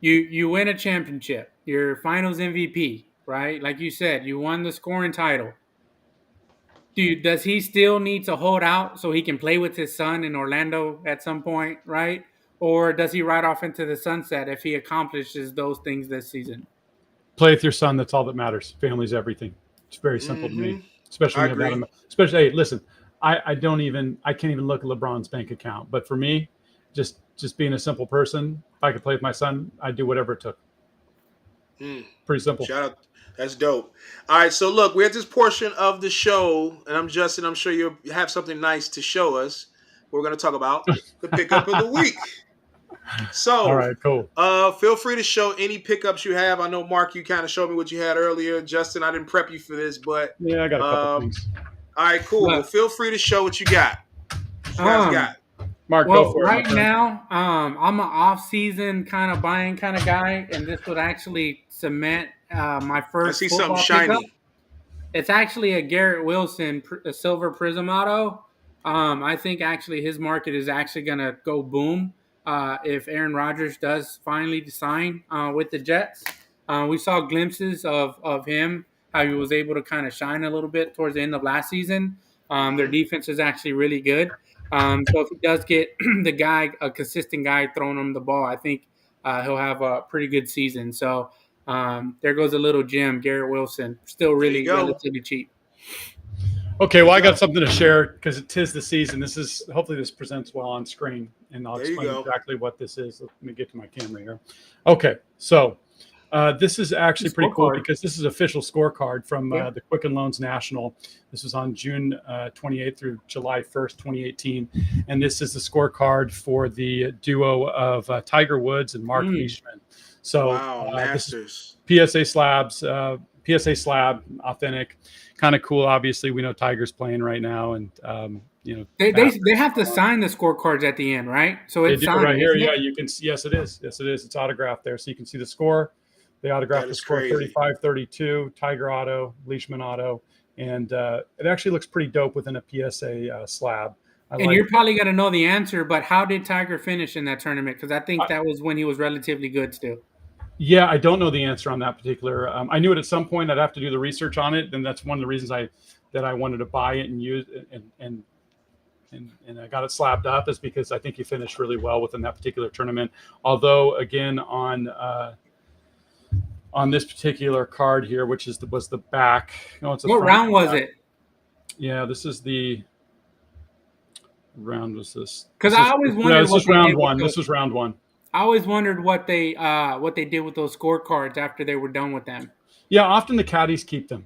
You win a championship. You're finals MVP, right? Like you said, you won the scoring title. Does he still need to hold out so he can play with his son in Orlando at some point, right? Or does he ride off into the sunset if he accomplishes those things this season? Play with your son. That's all that matters. Family's everything. It's very simple to me. Especially when you have especially, hey, listen, I can't even look at LeBron's bank account. But for me, just being a simple person, if I could play with my son, I'd do whatever it took. Pretty simple. Shout out. That's dope. All right, so look, we're at this portion of the show, and I'm sure you have something nice to show us. We're going to talk about the pickup of the week. So, all right, cool. Feel free to show any pickups you have. I know, Mark, you kind of showed me what you had earlier. Justin, I didn't prep you for this, but yeah, I got a couple things. All right, cool. Well, feel free to show what you got. What you guys got. Mark, go for it. Right now, I'm an off-season kind of buying kind of guy, and this would actually cement my first. I see something shiny. Pickup. It's actually a Garrett Wilson, a silver Prism auto. I think actually his market is actually going to go boom if Aaron Rodgers does finally sign with the Jets. We saw glimpses of him, how he was able to kind of shine a little bit towards the end of last season. Their defense is actually really good. So if he does get a consistent guy throwing him the ball, I think he'll have a pretty good season. So there goes a little gem, Garrett Wilson, still really relatively cheap. Okay, well, I got something to share because it is the season. Hopefully this presents well on screen, and I'll explain exactly what this is. Let me get to my camera here. Okay, so this is actually pretty cool because this is official scorecard from the Quicken Loans National. This was on June 28th through July 1st, 2018. And this is the scorecard for the duo of Tiger Woods and Mark Leishman. So Masters. This is PSA slab, authentic, kind of cool. Obviously, we know Tiger's playing right now, and they have to sign the scorecards at the end, right? So it's signed right here. Yeah, you can. Yes, it is. Yes, it is. It's autographed there, so you can see the score. They autographed the score 35-32, Tiger auto, Leishman auto, and it actually looks pretty dope within a PSA slab. You're probably going to know the answer, but how did Tiger finish in that tournament? Because I think that was when he was relatively good still. Yeah, I don't know the answer on that particular. I knew it at some point. I'd have to do the research on it, and that's one of the reasons I wanted to buy it and use it, and I got it slabbed up is because I think he finished really well within that particular tournament. Although, again, on this particular card here, which was the back. No, it's what round was it? Yeah, this is the round. Was this? Because I always wondered. This was round one. This was round one. I always wondered what they did with those scorecards after they were done with them. Yeah, often the caddies keep them.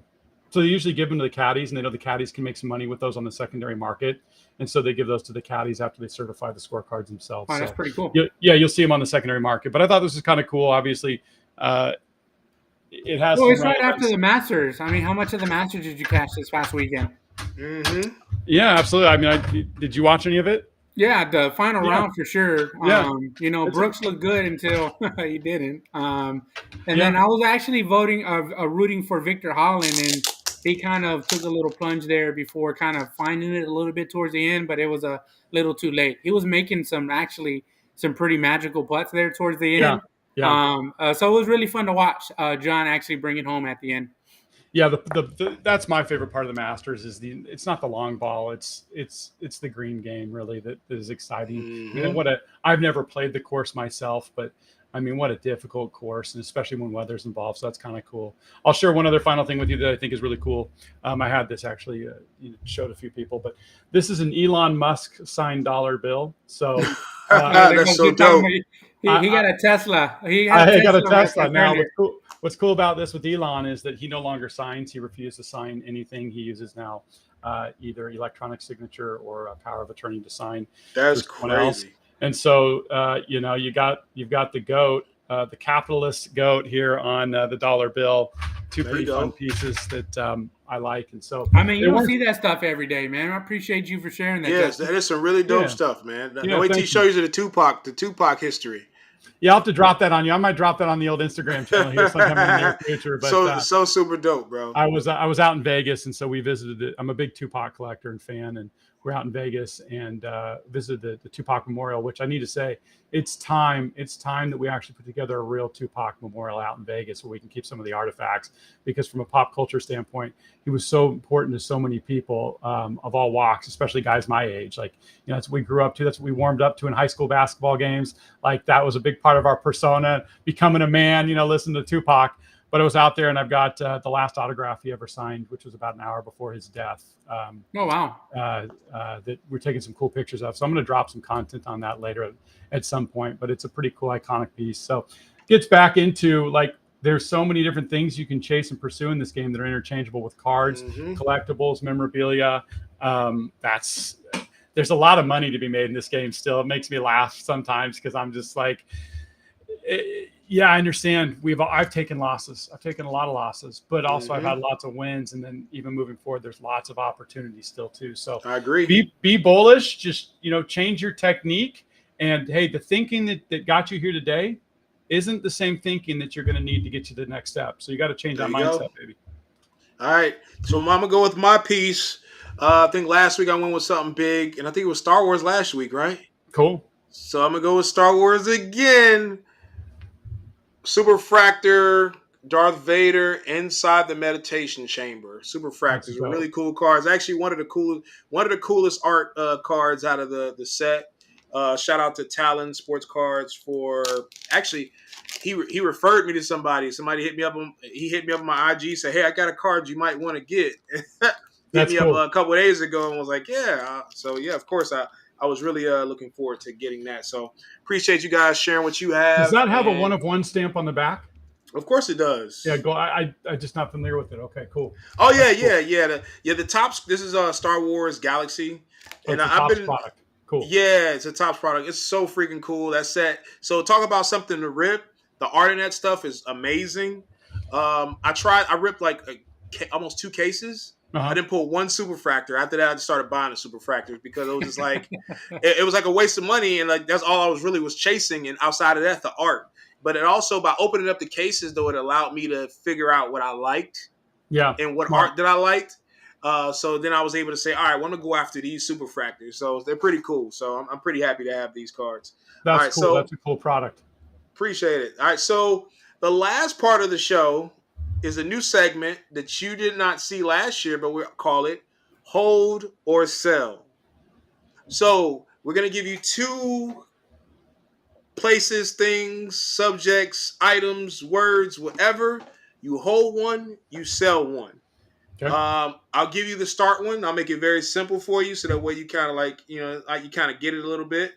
So they usually give them to the caddies, and they know the caddies can make some money with those on the secondary market. And so they give those to the caddies after they certify the scorecards themselves. Oh, that's pretty cool. You'll see them on the secondary market. But I thought this was kind of cool. Obviously, it has. Well, it's right after the Masters. I mean, how much of the Masters did you catch this past weekend? Mm-hmm. Yeah, absolutely. I mean, did you watch any of it? Yeah, the final Yeah, round for sure. yeah, it's a, Brooks looked good until he didn't. And yeah. then I was actually rooting for Victor Holland, and he kind of took a little plunge there before kind of finding it a little bit towards the end, but it was a little too late. He was making some pretty magical putts there towards the Yeah, end. yeah, So it was really fun to watch John actually bring it home at the end. yeah. That's my favorite part of the Masters is it's not the long ball. It's the green game really that is exciting. I mean, Mm-hmm. I've never played the course myself, but I mean, what a difficult course, and especially when weather's involved. So that's kind of cool. I'll share one other final thing with you that I think is really cool. I had this actually showed a few people, but this is an Elon Musk signed dollar bill. So That's so dope. He got a Tesla. He had a I got a Tesla Tesla. reference Now, earlier. what's cool about this with Elon is that he no longer signs. He refused to sign anything. He uses now either electronic signature or a power of attorney to sign for That's someone else. crazy. And so, you've got the goat, the capitalist goat here on the dollar bill. Two There you pretty fun go. pieces that I like. And so I mean, you they don't weren't. see that stuff every day, man. I appreciate you for sharing that, Yes, Justin. that is some really dope Yeah, stuff, man. yeah. Wait till he Thank you. shows you the Tupac history. Yeah, I'll have to drop that on you. I might drop that on the old Instagram channel here sometime in the near future. But So super dope, bro. I was out in Vegas, and so we visited it. I'm a big Tupac collector and fan, and we're out in Vegas and visited the Tupac Memorial. Which I need to say, it's time. It's time that we actually put together a real Tupac Memorial out in Vegas, where we can keep some of the artifacts. Because from a pop culture standpoint, he was so important to so many people of all walks, especially guys my age. Like that's what we grew up to. That's what we warmed up to in high school basketball games. Like that was a big part of our persona, becoming a man. Listening to Tupac. But I was out there, and I've got the last autograph he ever signed, which was about an hour before his death. Oh wow! That we're taking some cool pictures of. So I'm going to drop some content on that later at some point. But it's a pretty cool, iconic piece. So it gets back into like there's so many different things you can chase and pursue in this game that are interchangeable with cards, Mm-hmm. collectibles, memorabilia. There's a lot of money to be made in this game. Still, it makes me laugh sometimes because I'm just like. Yeah, I understand. I've taken losses. I've taken a lot of losses, but also I've Mm-hmm. had lots of wins. And then even moving forward, there's lots of opportunities still too. So I agree. be bullish. Just change your technique. And hey, the thinking that got you here today isn't the same thinking that you're going to need to get you to the next step. So you got to change There that you go. mindset, baby. All right. So I'm gonna go with my piece. I think last week I went with something big, and I think it was Star Wars last week, right? Cool. So I'm gonna go with Star Wars again. Super Fractor, Darth Vader inside the meditation chamber. Super That's Fractors are dope. really cool cards. Actually, one of the coolest art cards out of the set. Shout out to Talon Sports Cards for actually he referred me to somebody. Somebody hit me up on my IG, said, "Hey, I got a card you might want to get." Hit That's me up cool. a couple of days ago and was like, "Yeah." So yeah, of course I was really looking forward to getting that. So appreciate you guys sharing what you Does have, that have a one and of one stamp on the back? of course it Yeah, does. go. I just not familiar with it. Okay, cool. Oh yeah, That's cool. yeah. The tops. This is Star Wars Galaxy, So and it's a I've tops been product. Cool. yeah, it's a tops product. It's so freaking cool. That set. So talk about something to rip. The art in that stuff is amazing. I ripped like almost two cases. I Uh-huh. didn't pull one super fractor. After that, I just started buying the super fractors because it was just like it was like a waste of money, and like that's all I was chasing. And outside of that, the art. But it also by opening up the cases, though, it allowed me to figure out what I liked Yeah. and what Smart. art that I liked. So then I was able to say, all right, I want to go after these super fractors. So they're pretty cool. So I'm pretty happy to have these cards. All That's right, cool. That's so a cool product. appreciate it. All right, so the last part of the show is a new segment that you did not see last year, but we call it Hold or Sell. So we're gonna give you two places, things, subjects, items, words, whatever. You hold one, you sell one. Okay. I'll give you the start one. I'll make it very simple for you, so that way you kind of you kind of get it a little bit.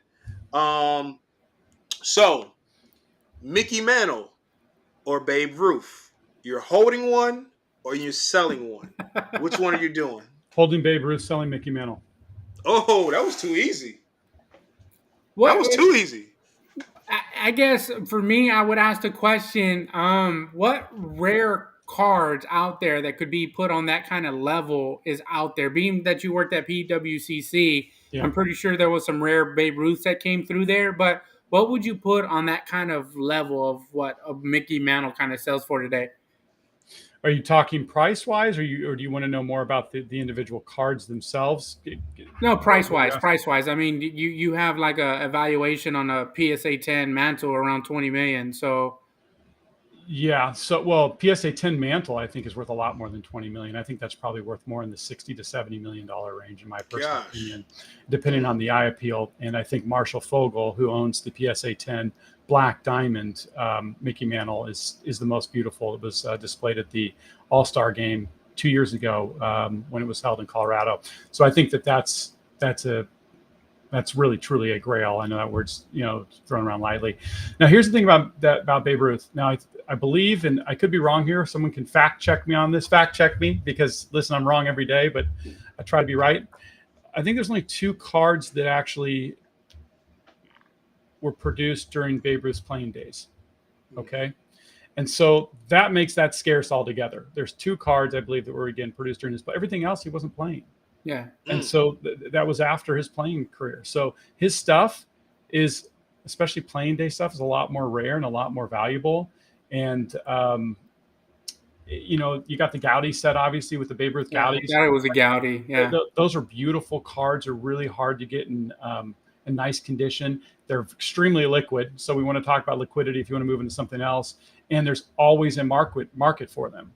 Um, so Mickey Mantle or Babe Ruth, you're holding one or you're selling one. Which one are you doing? Holding Babe Ruth, selling Mickey Mantle. Oh, that was too easy. That What was too easy. I guess for me, I would ask the question: what rare cards out there that could be put on that kind of level is out there? Being that you worked at PWCC, Yeah. I'm pretty sure there was some rare Babe Ruths that came through there. But what would you put on that kind of level of what a Mickey Mantle kind of sells for today? Are you talking price wise, or do you want to know more about the individual cards themselves? No, price What are you wise, asking? price wise. I mean, you have like a evaluation on a PSA 10 Mantle around 20 million. So Yeah. So, well, PSA 10 mantle, I think, is worth a lot more than 20 million. I think that's probably worth more in the 60 to $70 million range, in my personal Gosh. opinion, depending on the eye appeal. And I think Marshall Fogel, who owns the PSA 10 Black Diamond Mickey Mantle, is the most beautiful. It was displayed at the All Star Game 2 years ago when it was held in Colorado. So I think that's really truly a grail. I know that word's thrown around lightly. Now, here's the thing about Babe Ruth. Now, I believe, and I could be wrong here. Someone can fact check me on this. Fact check me, because listen, I'm wrong every day, but I try to be right. I think there's only 2 cards that actually were produced during Babe Ruth's playing days. Okay. And so that makes that scarce altogether. There's 2 cards, I believe, that were again produced during his play. Everything else he wasn't playing. yeah, And so that was after his playing career. So his stuff is, especially playing day stuff, is a lot more rare and a lot more valuable. And you got the Gowdy set, obviously, with the Babe Ruth yeah, Gowdies. that was a Gowdy. Yeah, Those are beautiful cards. Are really hard to get in nice condition. They're extremely liquid. So we want to talk about liquidity if you want to move into something else. And there's always a market for them.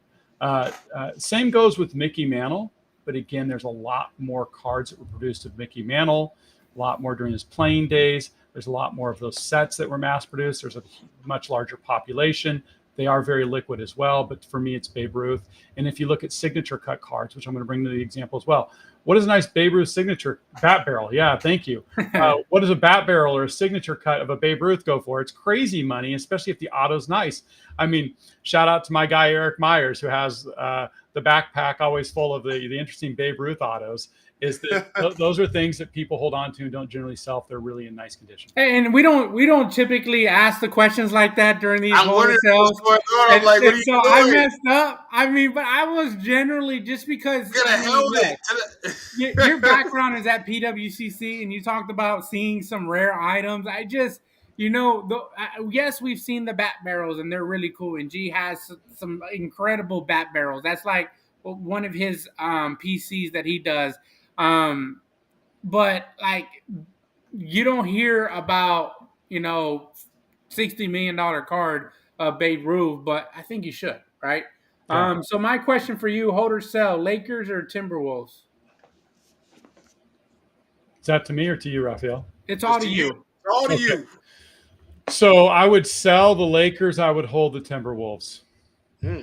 Same goes with Mickey Mantle. But again, there's a lot more cards that were produced of Mickey Mantle, a lot more during his playing days. There's a lot more of those sets that were mass produced. There's a much larger population. They are very liquid as well. But for me, it's Babe Ruth. And if you look at signature cut cards, which I'm going to bring to the example as well, what is a nice Babe Ruth signature bat barrel? Yeah, thank you. What does a bat barrel or a signature cut of a Babe Ruth go for? It's crazy money, especially if the auto's nice. I mean, shout out to my guy, Eric Myers, who has the backpack always full of the interesting Babe Ruth autos. Is that those are things that people hold on to and don't generally sell if they're really in nice condition. and we don't typically ask the questions like that during these I'm whole wondering sales. what's going on. I'm like, what are you So I doing? messed up. I mean, but I was generally just because Get a helmet. your background is at PWCC, and you talked about seeing some rare items. I just, yes, we've seen the bat barrels, and they're really cool. And G has some incredible bat barrels. That's like one of his PCs that he does. But like, you don't hear about $60 million card of Babe Ruth, but I think you should, right? Yeah. So my question for you, hold or sell, Lakers or Timberwolves? Is that to me or to you, Raphael? It's all to you. It's all to Okay. you. So I would sell the Lakers. I would hold the Timberwolves. Hmm.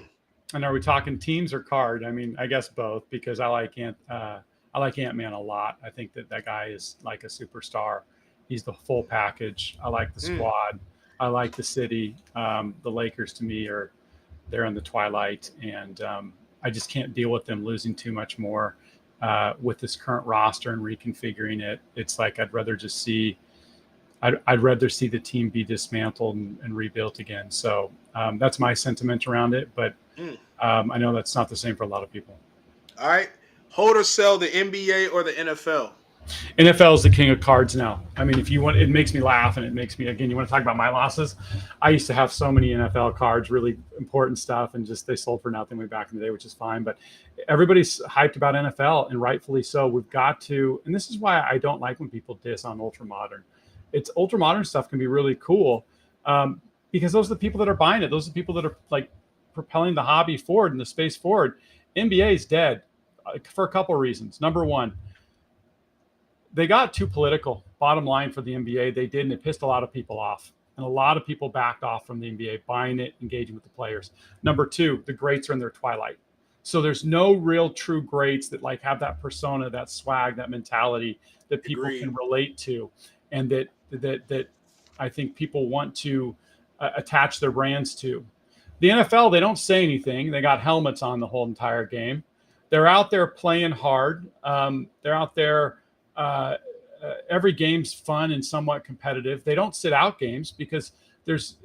And are we talking teams or card? I mean, I guess both, because I like Ant-Man a lot. I think that guy is like a superstar. He's the full package. I like the squad. I like the city. The Lakers, to me, they're in the twilight, and I just can't deal with them losing too much more with this current roster and reconfiguring it. It's like I'd rather see the team be dismantled and rebuilt again. So that's my sentiment around it. But I know that's not the same for a lot of people. All right. Hold or sell the NBA or the NFL? NFL is the king of cards now. I mean, if you want, it makes me laugh, and it makes me, again, you want to talk about my losses. I used to have so many NFL cards, really important stuff, and just they sold for nothing way back in the day, which is fine. But everybody's hyped about NFL, and rightfully so. We've got to, and this is why I don't like when people diss on ultra modern. It's ultra modern stuff can be really cool because those are the people that are buying it. Those are the people that are like propelling the hobby forward and the space forward. NBA is dead for a couple of reasons. Number one, they got too political. Bottom line for the NBA, they did, and it pissed a lot of people off. And a lot of people backed off from the NBA, buying it, engaging with the players. Number two, the greats are in their twilight. So there's no real true greats that like have that persona, that swag, that mentality that people can relate to, and that I think people want to attach their brands to. The NFL, they don't say anything. They got helmets on the whole entire game. They're out there playing hard. They're out there. Every game's fun and somewhat competitive. They don't sit out games because there's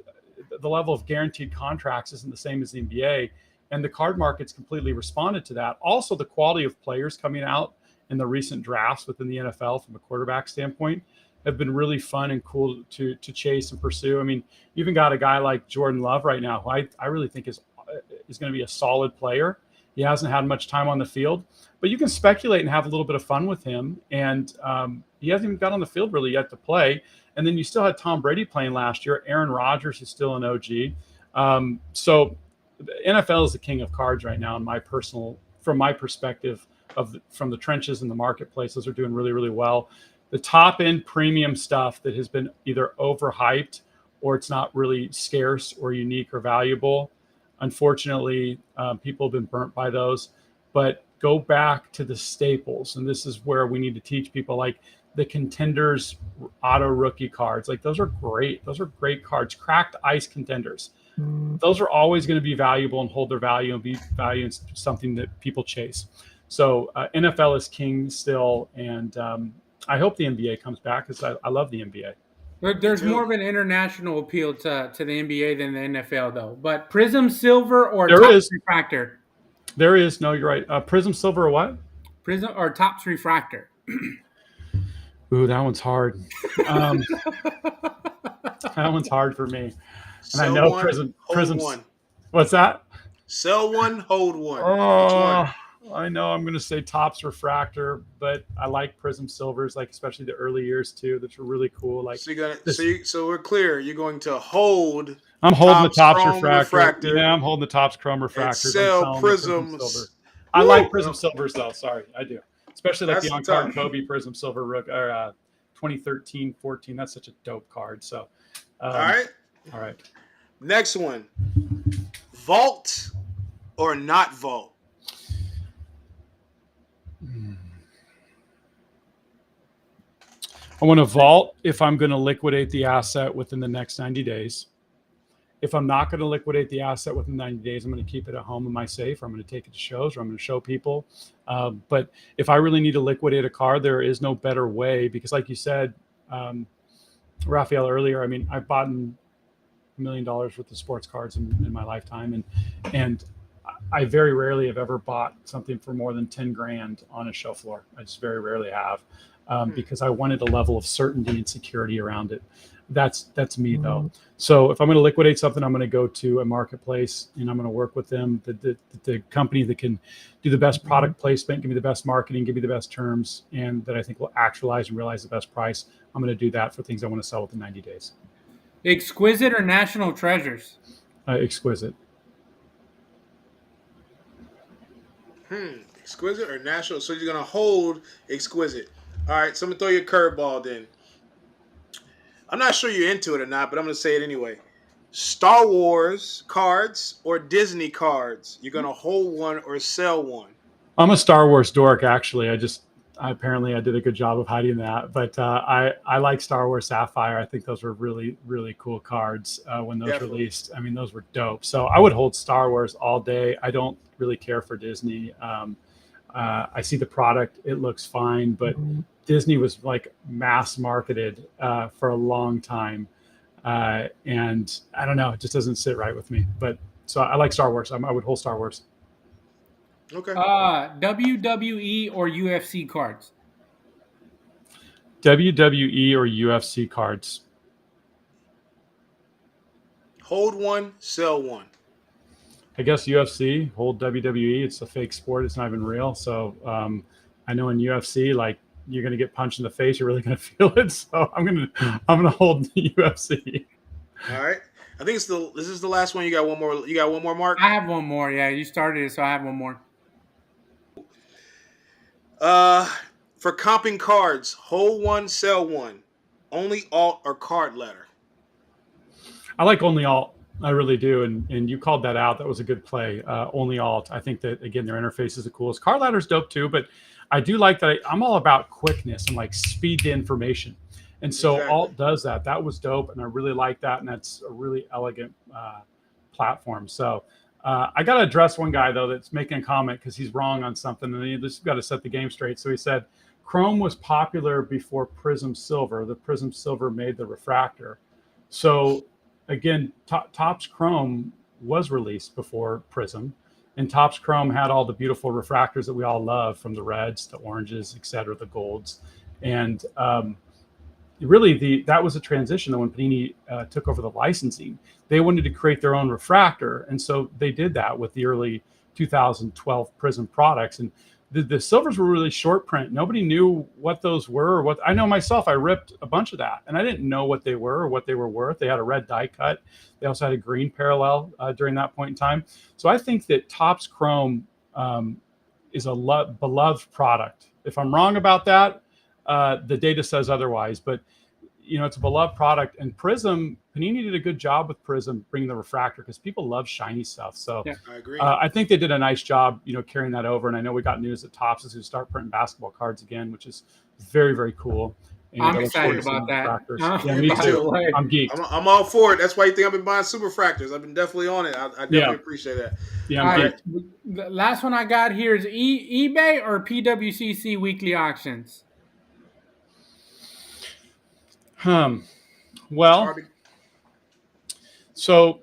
the level of guaranteed contracts isn't the same as the NBA, and the card market's completely responded to that. Also, the quality of players coming out in the recent drafts within the NFL from a quarterback standpoint have been really fun and cool to chase and pursue. I mean, you even got a guy like Jordan Love right now, who I really think is going to be a solid player. He hasn't had much time on the field, but you can speculate and have a little bit of fun with him. And he hasn't even got on the field really yet to play. And then you still had Tom Brady playing last year. Aaron Rodgers is still an OG. So the NFL is the king of cards right now, from my perspective, from the trenches in the marketplace. Those are doing really, really well. The top end premium stuff that has been either overhyped or it's not really scarce or unique or valuable. Unfortunately, people have been burnt by those. But go back to the staples, and this is where we need to teach people, like the Contenders auto rookie cards. Like those are great. Those are great cards. Cracked ice Contenders. Those are always going to be valuable and hold their value and be value in something that people chase. So NFL is king still, and I hope the NBA comes back because I love the NBA. There's more of an international appeal to the NBA than the NFL, though. But Prism Silver or Topps Refractor? There is. No, you're right. Prism Silver or what? Prism or Topps Refractor? Ooh, that one's hard. That one's hard for me. And I know Prism. What's that? Sell one, hold one. Oh, I know I'm going to say Topps Refractor, but I like Prism Silvers, like especially the early years too. That's really cool. Like so we're clear. You're going to hold. I'm holding the Topps Refractor. Yeah, I'm holding the Topps Chrome Refractor. Sell Prisms. I like Prism Silvers though. Sorry, I do. Especially like the on-card Kobe Prism Silver Rook or 2013-14. That's such a dope card. So, all right. Next one, vault or not vault? I want to vault if I'm going to liquidate the asset within the next 90 days. If I'm not going to liquidate the asset within 90 days, I'm going to keep it at home in my safe, or I'm going to take it to shows, or I'm going to show people. But if I really need to liquidate a card, there is no better way, because like you said, Raphael, earlier, I mean, I've bought $1 million worth of sports cards in my lifetime. And I very rarely have ever bought something for more than 10 grand on a show floor. I just very rarely have, because I wanted a level of certainty and security around it. That's me though. So if I'm going to liquidate something, I'm going to go to a marketplace and I'm going to work with them, the company that can do the best product placement, give me the best marketing, give me the best terms, and that I think will actualize and realize the best price. I'm going to do that for things I want to sell within 90 days. Exquisite or National Treasures? Exquisite. Exquisite or National? So you're going to hold Exquisite. All right, so I'm going to throw you a curveball then. I'm not sure you're into it or not, but I'm going to say it anyway. Star Wars cards or Disney cards? You're going to hold one or sell one? I'm a Star Wars dork, actually. Apparently I did a good job of hiding that, but I like Star Wars Sapphire. I think those were really, really cool cards when those released. I mean, those were dope. So I would hold Star Wars all day. I don't really care for Disney. I see the product. It looks fine, but Disney was like mass marketed for a long time. And I don't know, it just doesn't sit right with me. But so I like Star Wars. I would hold Star Wars. Okay. WWE or UFC cards? WWE or UFC cards? Hold one, sell one. I guess UFC, hold WWE. It's a fake sport. It's not even real. So I know in UFC, like you're going to get punched in the face. You're really going to feel it. So I'm going to hold the UFC. All right. I think this is the last one. You got one more. You got one more, Mark? I have one more. Yeah, you started it, so I have one more. For comping cards, hold one, sell one. Only alt or card letter? I like only alt. I really do. And you called that out. That was a good play. Only alt. I think that, again, their interface is the coolest. Card ladder's dope too, but I do like that. I'm all about quickness and like speed to information. And so alt does that. That was dope. And I really like that. And that's a really elegant platform. So I got to address one guy, though, that's making a comment because he's wrong on something. And you just got to set the game straight. So he said, Chrome was popular before Prism Silver. The Prism Silver made the refractor. So again, Topps Chrome was released before Prism. And Topps Chrome had all the beautiful refractors that we all love, from the reds to oranges, et cetera, the golds. And really, that was a transition that when Panini took over the licensing, they wanted to create their own refractor. And so they did that with the early 2012 Prism products. And the silvers were really short print. Nobody knew what those were. Or what I know myself, I ripped a bunch of that, and I didn't know what they were or what they were worth. They had a red die cut. They also had a green parallel during that point in time. So I think that Topps Chrome is a beloved product. If I'm wrong about that, the data says otherwise, but it's a beloved product. And Panini did a good job with Prism bringing the refractor, because people love shiny stuff. So yeah, I agree. I think they did a nice job, carrying that over. And I know we got news that Topps is going to start printing basketball cards again, which is very, very cool. And I'm excited about that. Yeah, me too. I'm geeked. I'm all for it. That's why you think I've been buying super fractors. I've been definitely on it. I definitely appreciate that. Yeah, I'm geeked. The last one I got here is eBay or PWCC weekly auctions. Well, so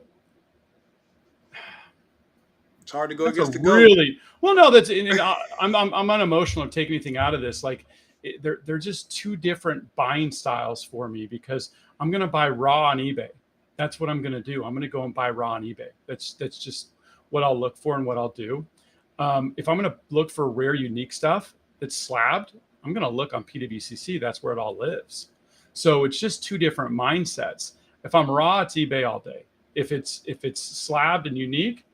it's hard to go against the really well. No, that's I'm unemotional to take anything out of this. Like, they're just two different buying styles for me, because I'm going to buy raw on eBay. That's what I'm going to do. I'm going to go and buy raw on eBay. That's just what I'll look for and what I'll do. If I'm going to look for rare, unique stuff that's slabbed, I'm going to look on PWCC. That's where it all lives. So it's just two different mindsets. If I'm raw, it's eBay all day. If it's slabbed and unique,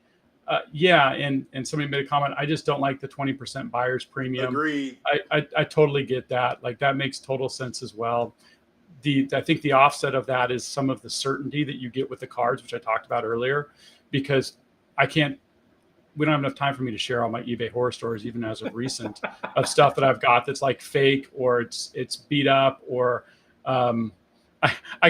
and somebody made a comment, I just don't like the 20% buyer's premium. Agreed. I totally get that. Like, that makes total sense as well. I think the offset of that is some of the certainty that you get with the cards, which I talked about earlier, because we don't have enough time for me to share all my eBay horror stories, even as of recent, of stuff that I've got that's like fake, or it's beat up, or I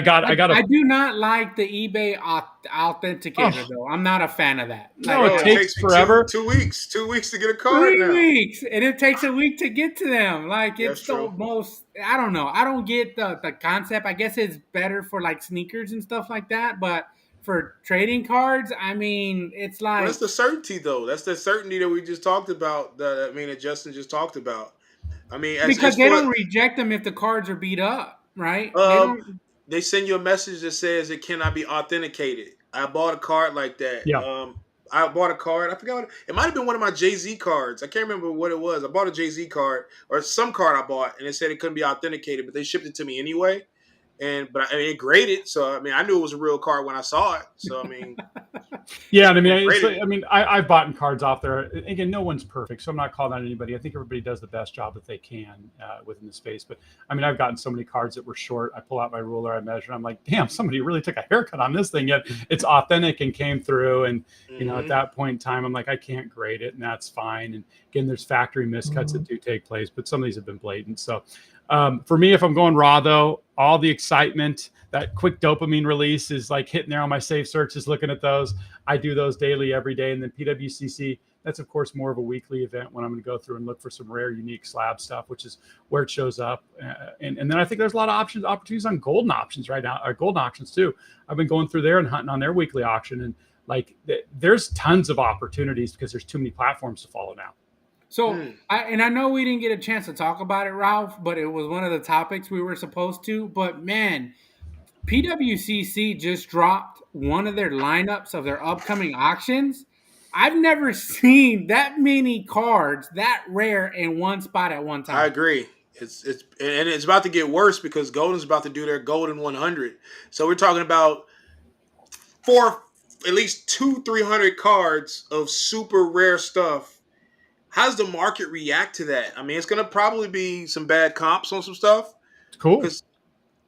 do not like the eBay authenticator though. I'm not a fan of that. No, it takes forever. 2 weeks. 2 weeks to get a card. 3 weeks, and it takes a week to get to them. Like, it's the most. I don't know. I don't get the concept. I guess it's better for like sneakers and stuff like that, but for trading cards, I mean, it's like, that's the certainty though. That's the certainty that we just talked about. That Justin just talked about. I mean, because they don't reject them if the cards are beat up, right? They send you a message that says it cannot be authenticated. I bought a card like that. Yeah. I bought a card. I forgot it might have been one of my Jay-Z cards. I can't remember what it was. I bought a Jay-Z card, or some card I bought, and it said it couldn't be authenticated, but they shipped it to me anyway. But it graded, so I mean, I knew it was a real card when I saw it. So I mean, yeah, I mean, I've bought cards off there. Again, no one's perfect, so I'm not calling out anybody. I think everybody does the best job that they can within the space. But I mean, I've gotten so many cards that were short. I pull out my ruler, I measure. I'm like, damn, somebody really took a haircut on this thing. Yet it's authentic and came through. And at that point in time, I'm like, I can't grade it, and that's fine. And again, there's factory miscuts that do take place, but some of these have been blatant. So. For me, if I'm going raw, though, all the excitement, that quick dopamine release is like hitting there on my safe searches, looking at those. I do those daily, every day. And then PWCC, that's, of course, more of a weekly event when I'm going to go through and look for some rare, unique slab stuff, which is where it shows up. And then I think there's a lot of opportunities on golden options right now, or golden auctions, too. I've been going through there and hunting on their weekly auction. And like, there's tons of opportunities because there's too many platforms to follow now. So, I know we didn't get a chance to talk about it, Ralph, but it was one of the topics we were supposed to. But, man, PWCC just dropped one of their lineups of their upcoming auctions. I've never seen that many cards that rare in one spot at one time. I agree. It's about to get worse because Golden's about to do their Golden 100. So we're talking about at least 200-300 cards of super rare stuff. How does the market react to that? I mean, it's going to probably be some bad comps on some stuff. Cool. It's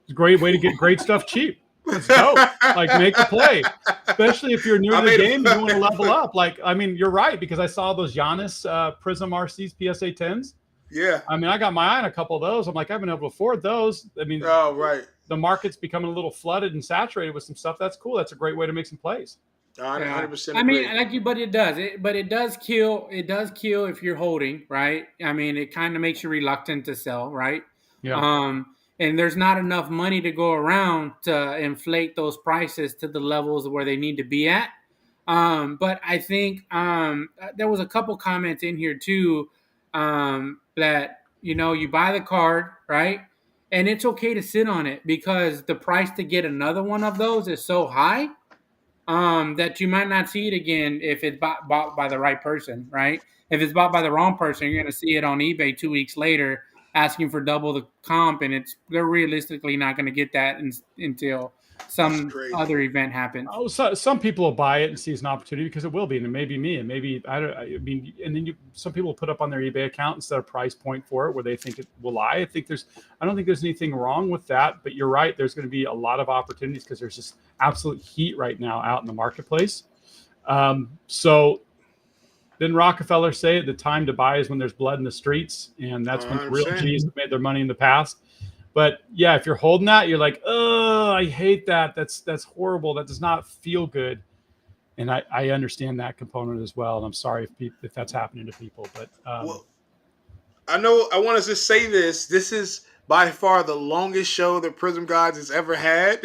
a great way to get great stuff cheap. Let's go. Like, make the play. Especially if you're new to the game and you want to level up. Like, I mean, you're right, because I saw those Giannis Prism RCs PSA 10s. Yeah. I mean, I got my eye on a couple of those. I'm like, I haven't been able to afford those. I mean, right. The market's becoming a little flooded and saturated with some stuff. That's cool. That's a great way to make some plays. 100%. I mean, but it does. It does kill. It does kill if you're holding, right? I mean, it kind of makes you reluctant to sell, right? Yeah. And there's not enough money to go around to inflate those prices to the levels where they need to be at. But I think there was a couple comments in here too, that you buy the card, right? And it's okay to sit on it because the price to get another one of those is so high, that you might not see it again if it's bought by the right person, right? If it's bought by the wrong person, you're going to see it on eBay 2 weeks later asking for double the comp, and they're realistically not going to get that until That's some crazy. other event happens. Oh, so, some people will buy it and see it's an opportunity because it will be, and it may be me, and maybe I don't. I mean, and then some people will put up on their eBay account instead of price point for it where they think it will lie. I don't think there's anything wrong with that, but you're right. There's going to be a lot of opportunities because there's just absolute heat right now out in the marketplace. So didn't Rockefeller say the time to buy is when there's blood in the streets, and that's when the real 100%. G's have made their money in the past. But yeah, if you're holding that, you're like, oh, I hate that. That's horrible. That does not feel good. And I understand that component as well. And I'm sorry if that's happening to people. But Well, I know I want to just say this. This is by far the longest show that PrizmGawds has ever had.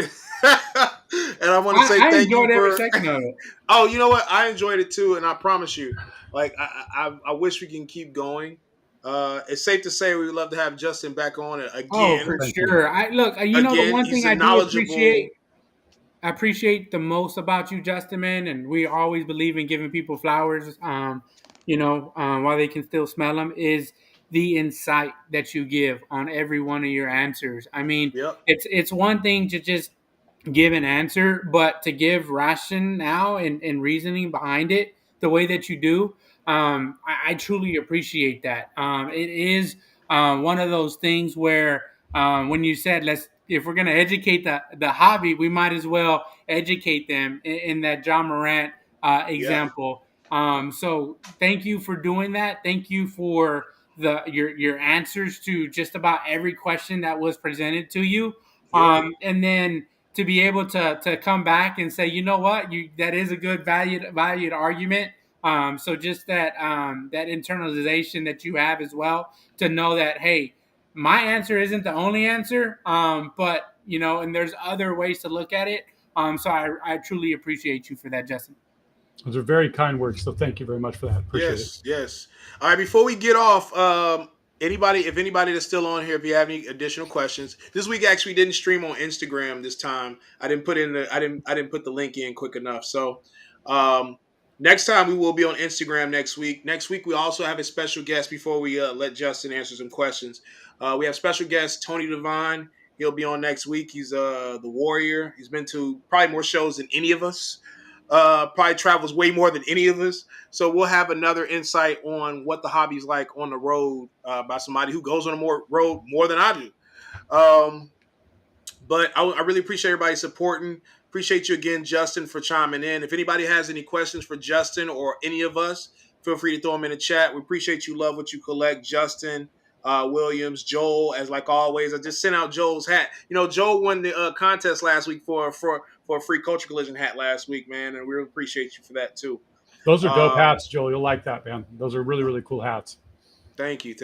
And I want to say I thank you enjoyed every for. second of it. Oh, you know what? I enjoyed it too, and I promise you, like I wish we can keep going. It's safe to say we would love to have Justin back on it Oh, again. for thank you. sure. I look. The Again, one he's thing a I do appreciate knowledgeable. I appreciate the most about you, Justin, man, and we always believe in giving people flowers, while they can still smell them, is the insight that you give on every one of your answers. I mean, Yep. it's one thing to just give an answer, but to give rationale and reasoning behind it the way that you do, I truly appreciate that. It is one of those things where when you said if we're going to educate the hobby, we might as well educate them in that John Morant Yeah. example. So thank you for doing that. Thank you for your answers to just about every question that was presented to you. Yep. And then to be able to come back and say, you know what, that is a good valued argument. So just that internalization that you have as well, to know that, hey, my answer isn't the only answer, but and there's other ways to look at it. So I truly appreciate you for that, Justin. Those are very kind words. So thank you very much for that. Appreciate it. Yes, yes. All right, before we get off, if anybody that's still on here, if you have any additional questions, this week actually didn't stream on Instagram this time. I didn't put the link in quick enough. So next time we will be on Instagram next week. Next week we also have a special guest before we let Justin answer some questions. We have special guest Tony Devine. He'll be on next week. He's the Warrior. He's been to probably more shows than any of us. Probably travels way more than any of us. So we'll have another insight on what the hobby's like on the road by somebody who goes on a road more than I do. But I really appreciate everybody supporting. Appreciate you again, Justin, for chiming in. If anybody has any questions for Justin or any of us, feel free to throw them in the chat. We appreciate you. Love what you collect, Justin. Williams, Joel, as like always. I just sent out Joel's hat. Joel won the contest last week for a free Culture Collision hat last week, man, and we really appreciate you for that too. Those are dope hats, Joel. You'll like that, man. Those are really, really cool hats. Thank you.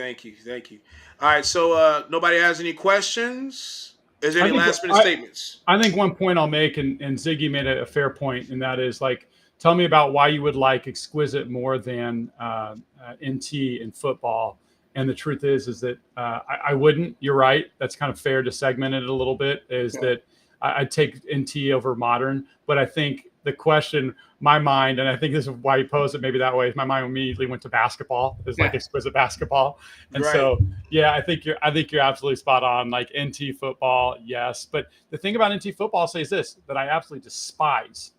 All right, so nobody has any questions? Is there any last minute statements? I think one point I'll make, and Ziggy made a fair point, and that is like, tell me about why you would like Exquisite more than NT in football. And the truth is that I wouldn't. You're right. That's kind of fair to segment it a little bit. That I'd take NT over modern, but I think the question, my mind, and I think this is why you posed it maybe that way. My mind immediately went to basketball. It's like Exquisite basketball, and so yeah, I think you're absolutely spot on. Like NT football, yes, but the thing about NT football says this that I absolutely despise.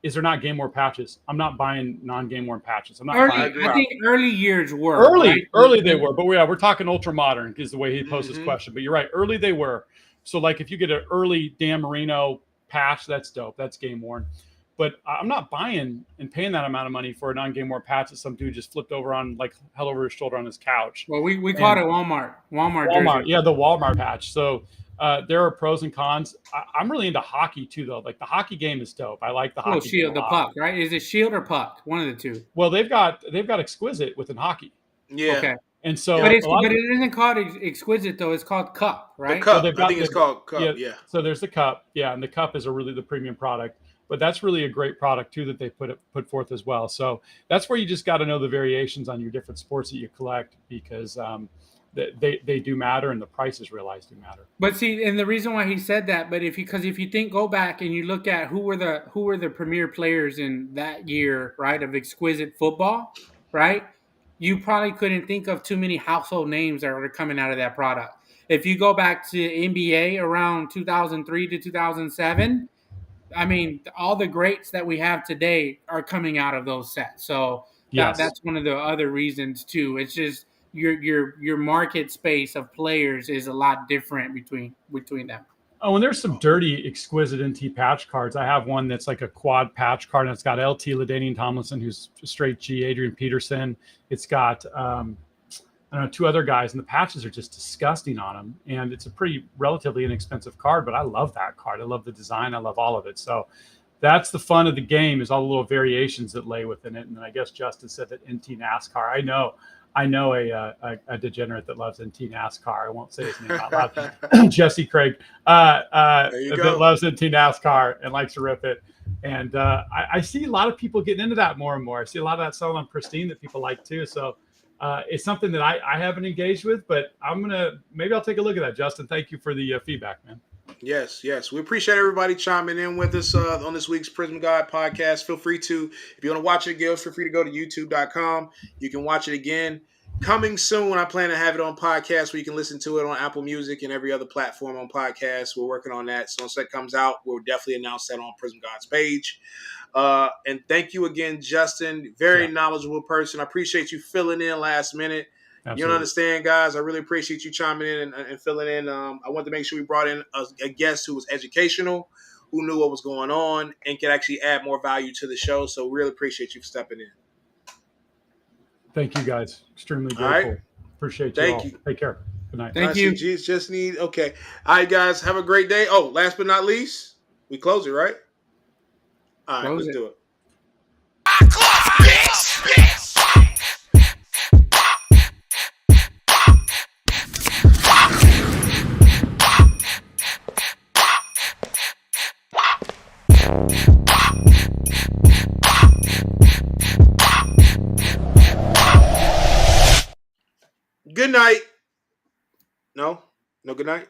Is there not game worn patches? I'm not buying non-game worn patches. I'm not buying. I think early years were early they were, but we're talking ultra modern is the way he posed his question. But you're right, early they were. So like if you get an early Dan Marino patch, that's dope. That's game worn. But I'm not buying and paying that amount of money for a non-game worn patch that some dude just flipped over on, like, held over his shoulder on his couch. Well, we called it Walmart jersey. Yeah, the Walmart patch. So there are pros and cons. I'm really into hockey too, though. Like the hockey game is dope. I like the hockey. Shield, the puck, right? Is it Shield or puck? One of the two. Well, they've got Exquisite within hockey. Yeah. Okay. And so, but it isn't called Exquisite though. It's called Cup, right? The Cup. I think it's called Cup. Yeah. So there's the Cup. Yeah, and the Cup is the premium product. but that's really a great product too that they put forth as well. So that's where you just got to know the variations on your different sports that you collect, because they do matter, and the prices realized do matter. But see, and the reason why he said that, but if you think, go back and you look at who were the premier players in that year, right, of exquisite football, right? You probably couldn't think of too many household names that are coming out of that product. If you go back to NBA around 2003 to 2007, I mean, all the greats that we have today are coming out of those sets. So Yes. that's one of the other reasons too. It's just your market space of players is a lot different between them. Oh, and there's some dirty, exquisite NT patch cards. I have one that's like a quad patch card, and it's got LT, LaDainian Tomlinson, who's straight G, Adrian Peterson. It's got I don't know, two other guys, and the patches are just disgusting on them. And it's a pretty relatively inexpensive card, but I love that card. I love the design. I love all of it. So that's the fun of the game, is all the little variations that lay within it. And then I guess Justin said that NT NASCAR. I know a degenerate that loves NT NASCAR. I won't say his name out loud. Jesse Craig that loves NT NASCAR and likes to rip it. And I see a lot of people getting into that more and more. I see a lot of that selling on Pristine that people like too. So it's something that I haven't engaged with, but maybe I'll take a look at that. Justin, thank you for the feedback, man. Yes. We appreciate everybody chiming in with us on this week's PrizmGawd podcast. Feel free to, if you want to watch it again, feel free to go to youtube.com. You can watch it again. Coming soon, I plan to have it on podcast where you can listen to it on Apple Music and every other platform on podcasts. We're working on that. So once that comes out, we'll definitely announce that on PrizmGawd's page. And thank you again, Justin. Very knowledgeable person. I appreciate you filling in last minute. Absolutely. You don't understand, guys. I really appreciate you chiming in and filling in. I wanted to make sure we brought in a guest who was educational, who knew what was going on, and could actually add more value to the show. So really appreciate you for stepping in. Thank you, guys. Extremely grateful. All right. Appreciate you all. Take care. Good night. Thank you. Okay. All right, guys. Have a great day. Oh, last but not least, we close it, right? All right, let's do it. Good night. No, good night.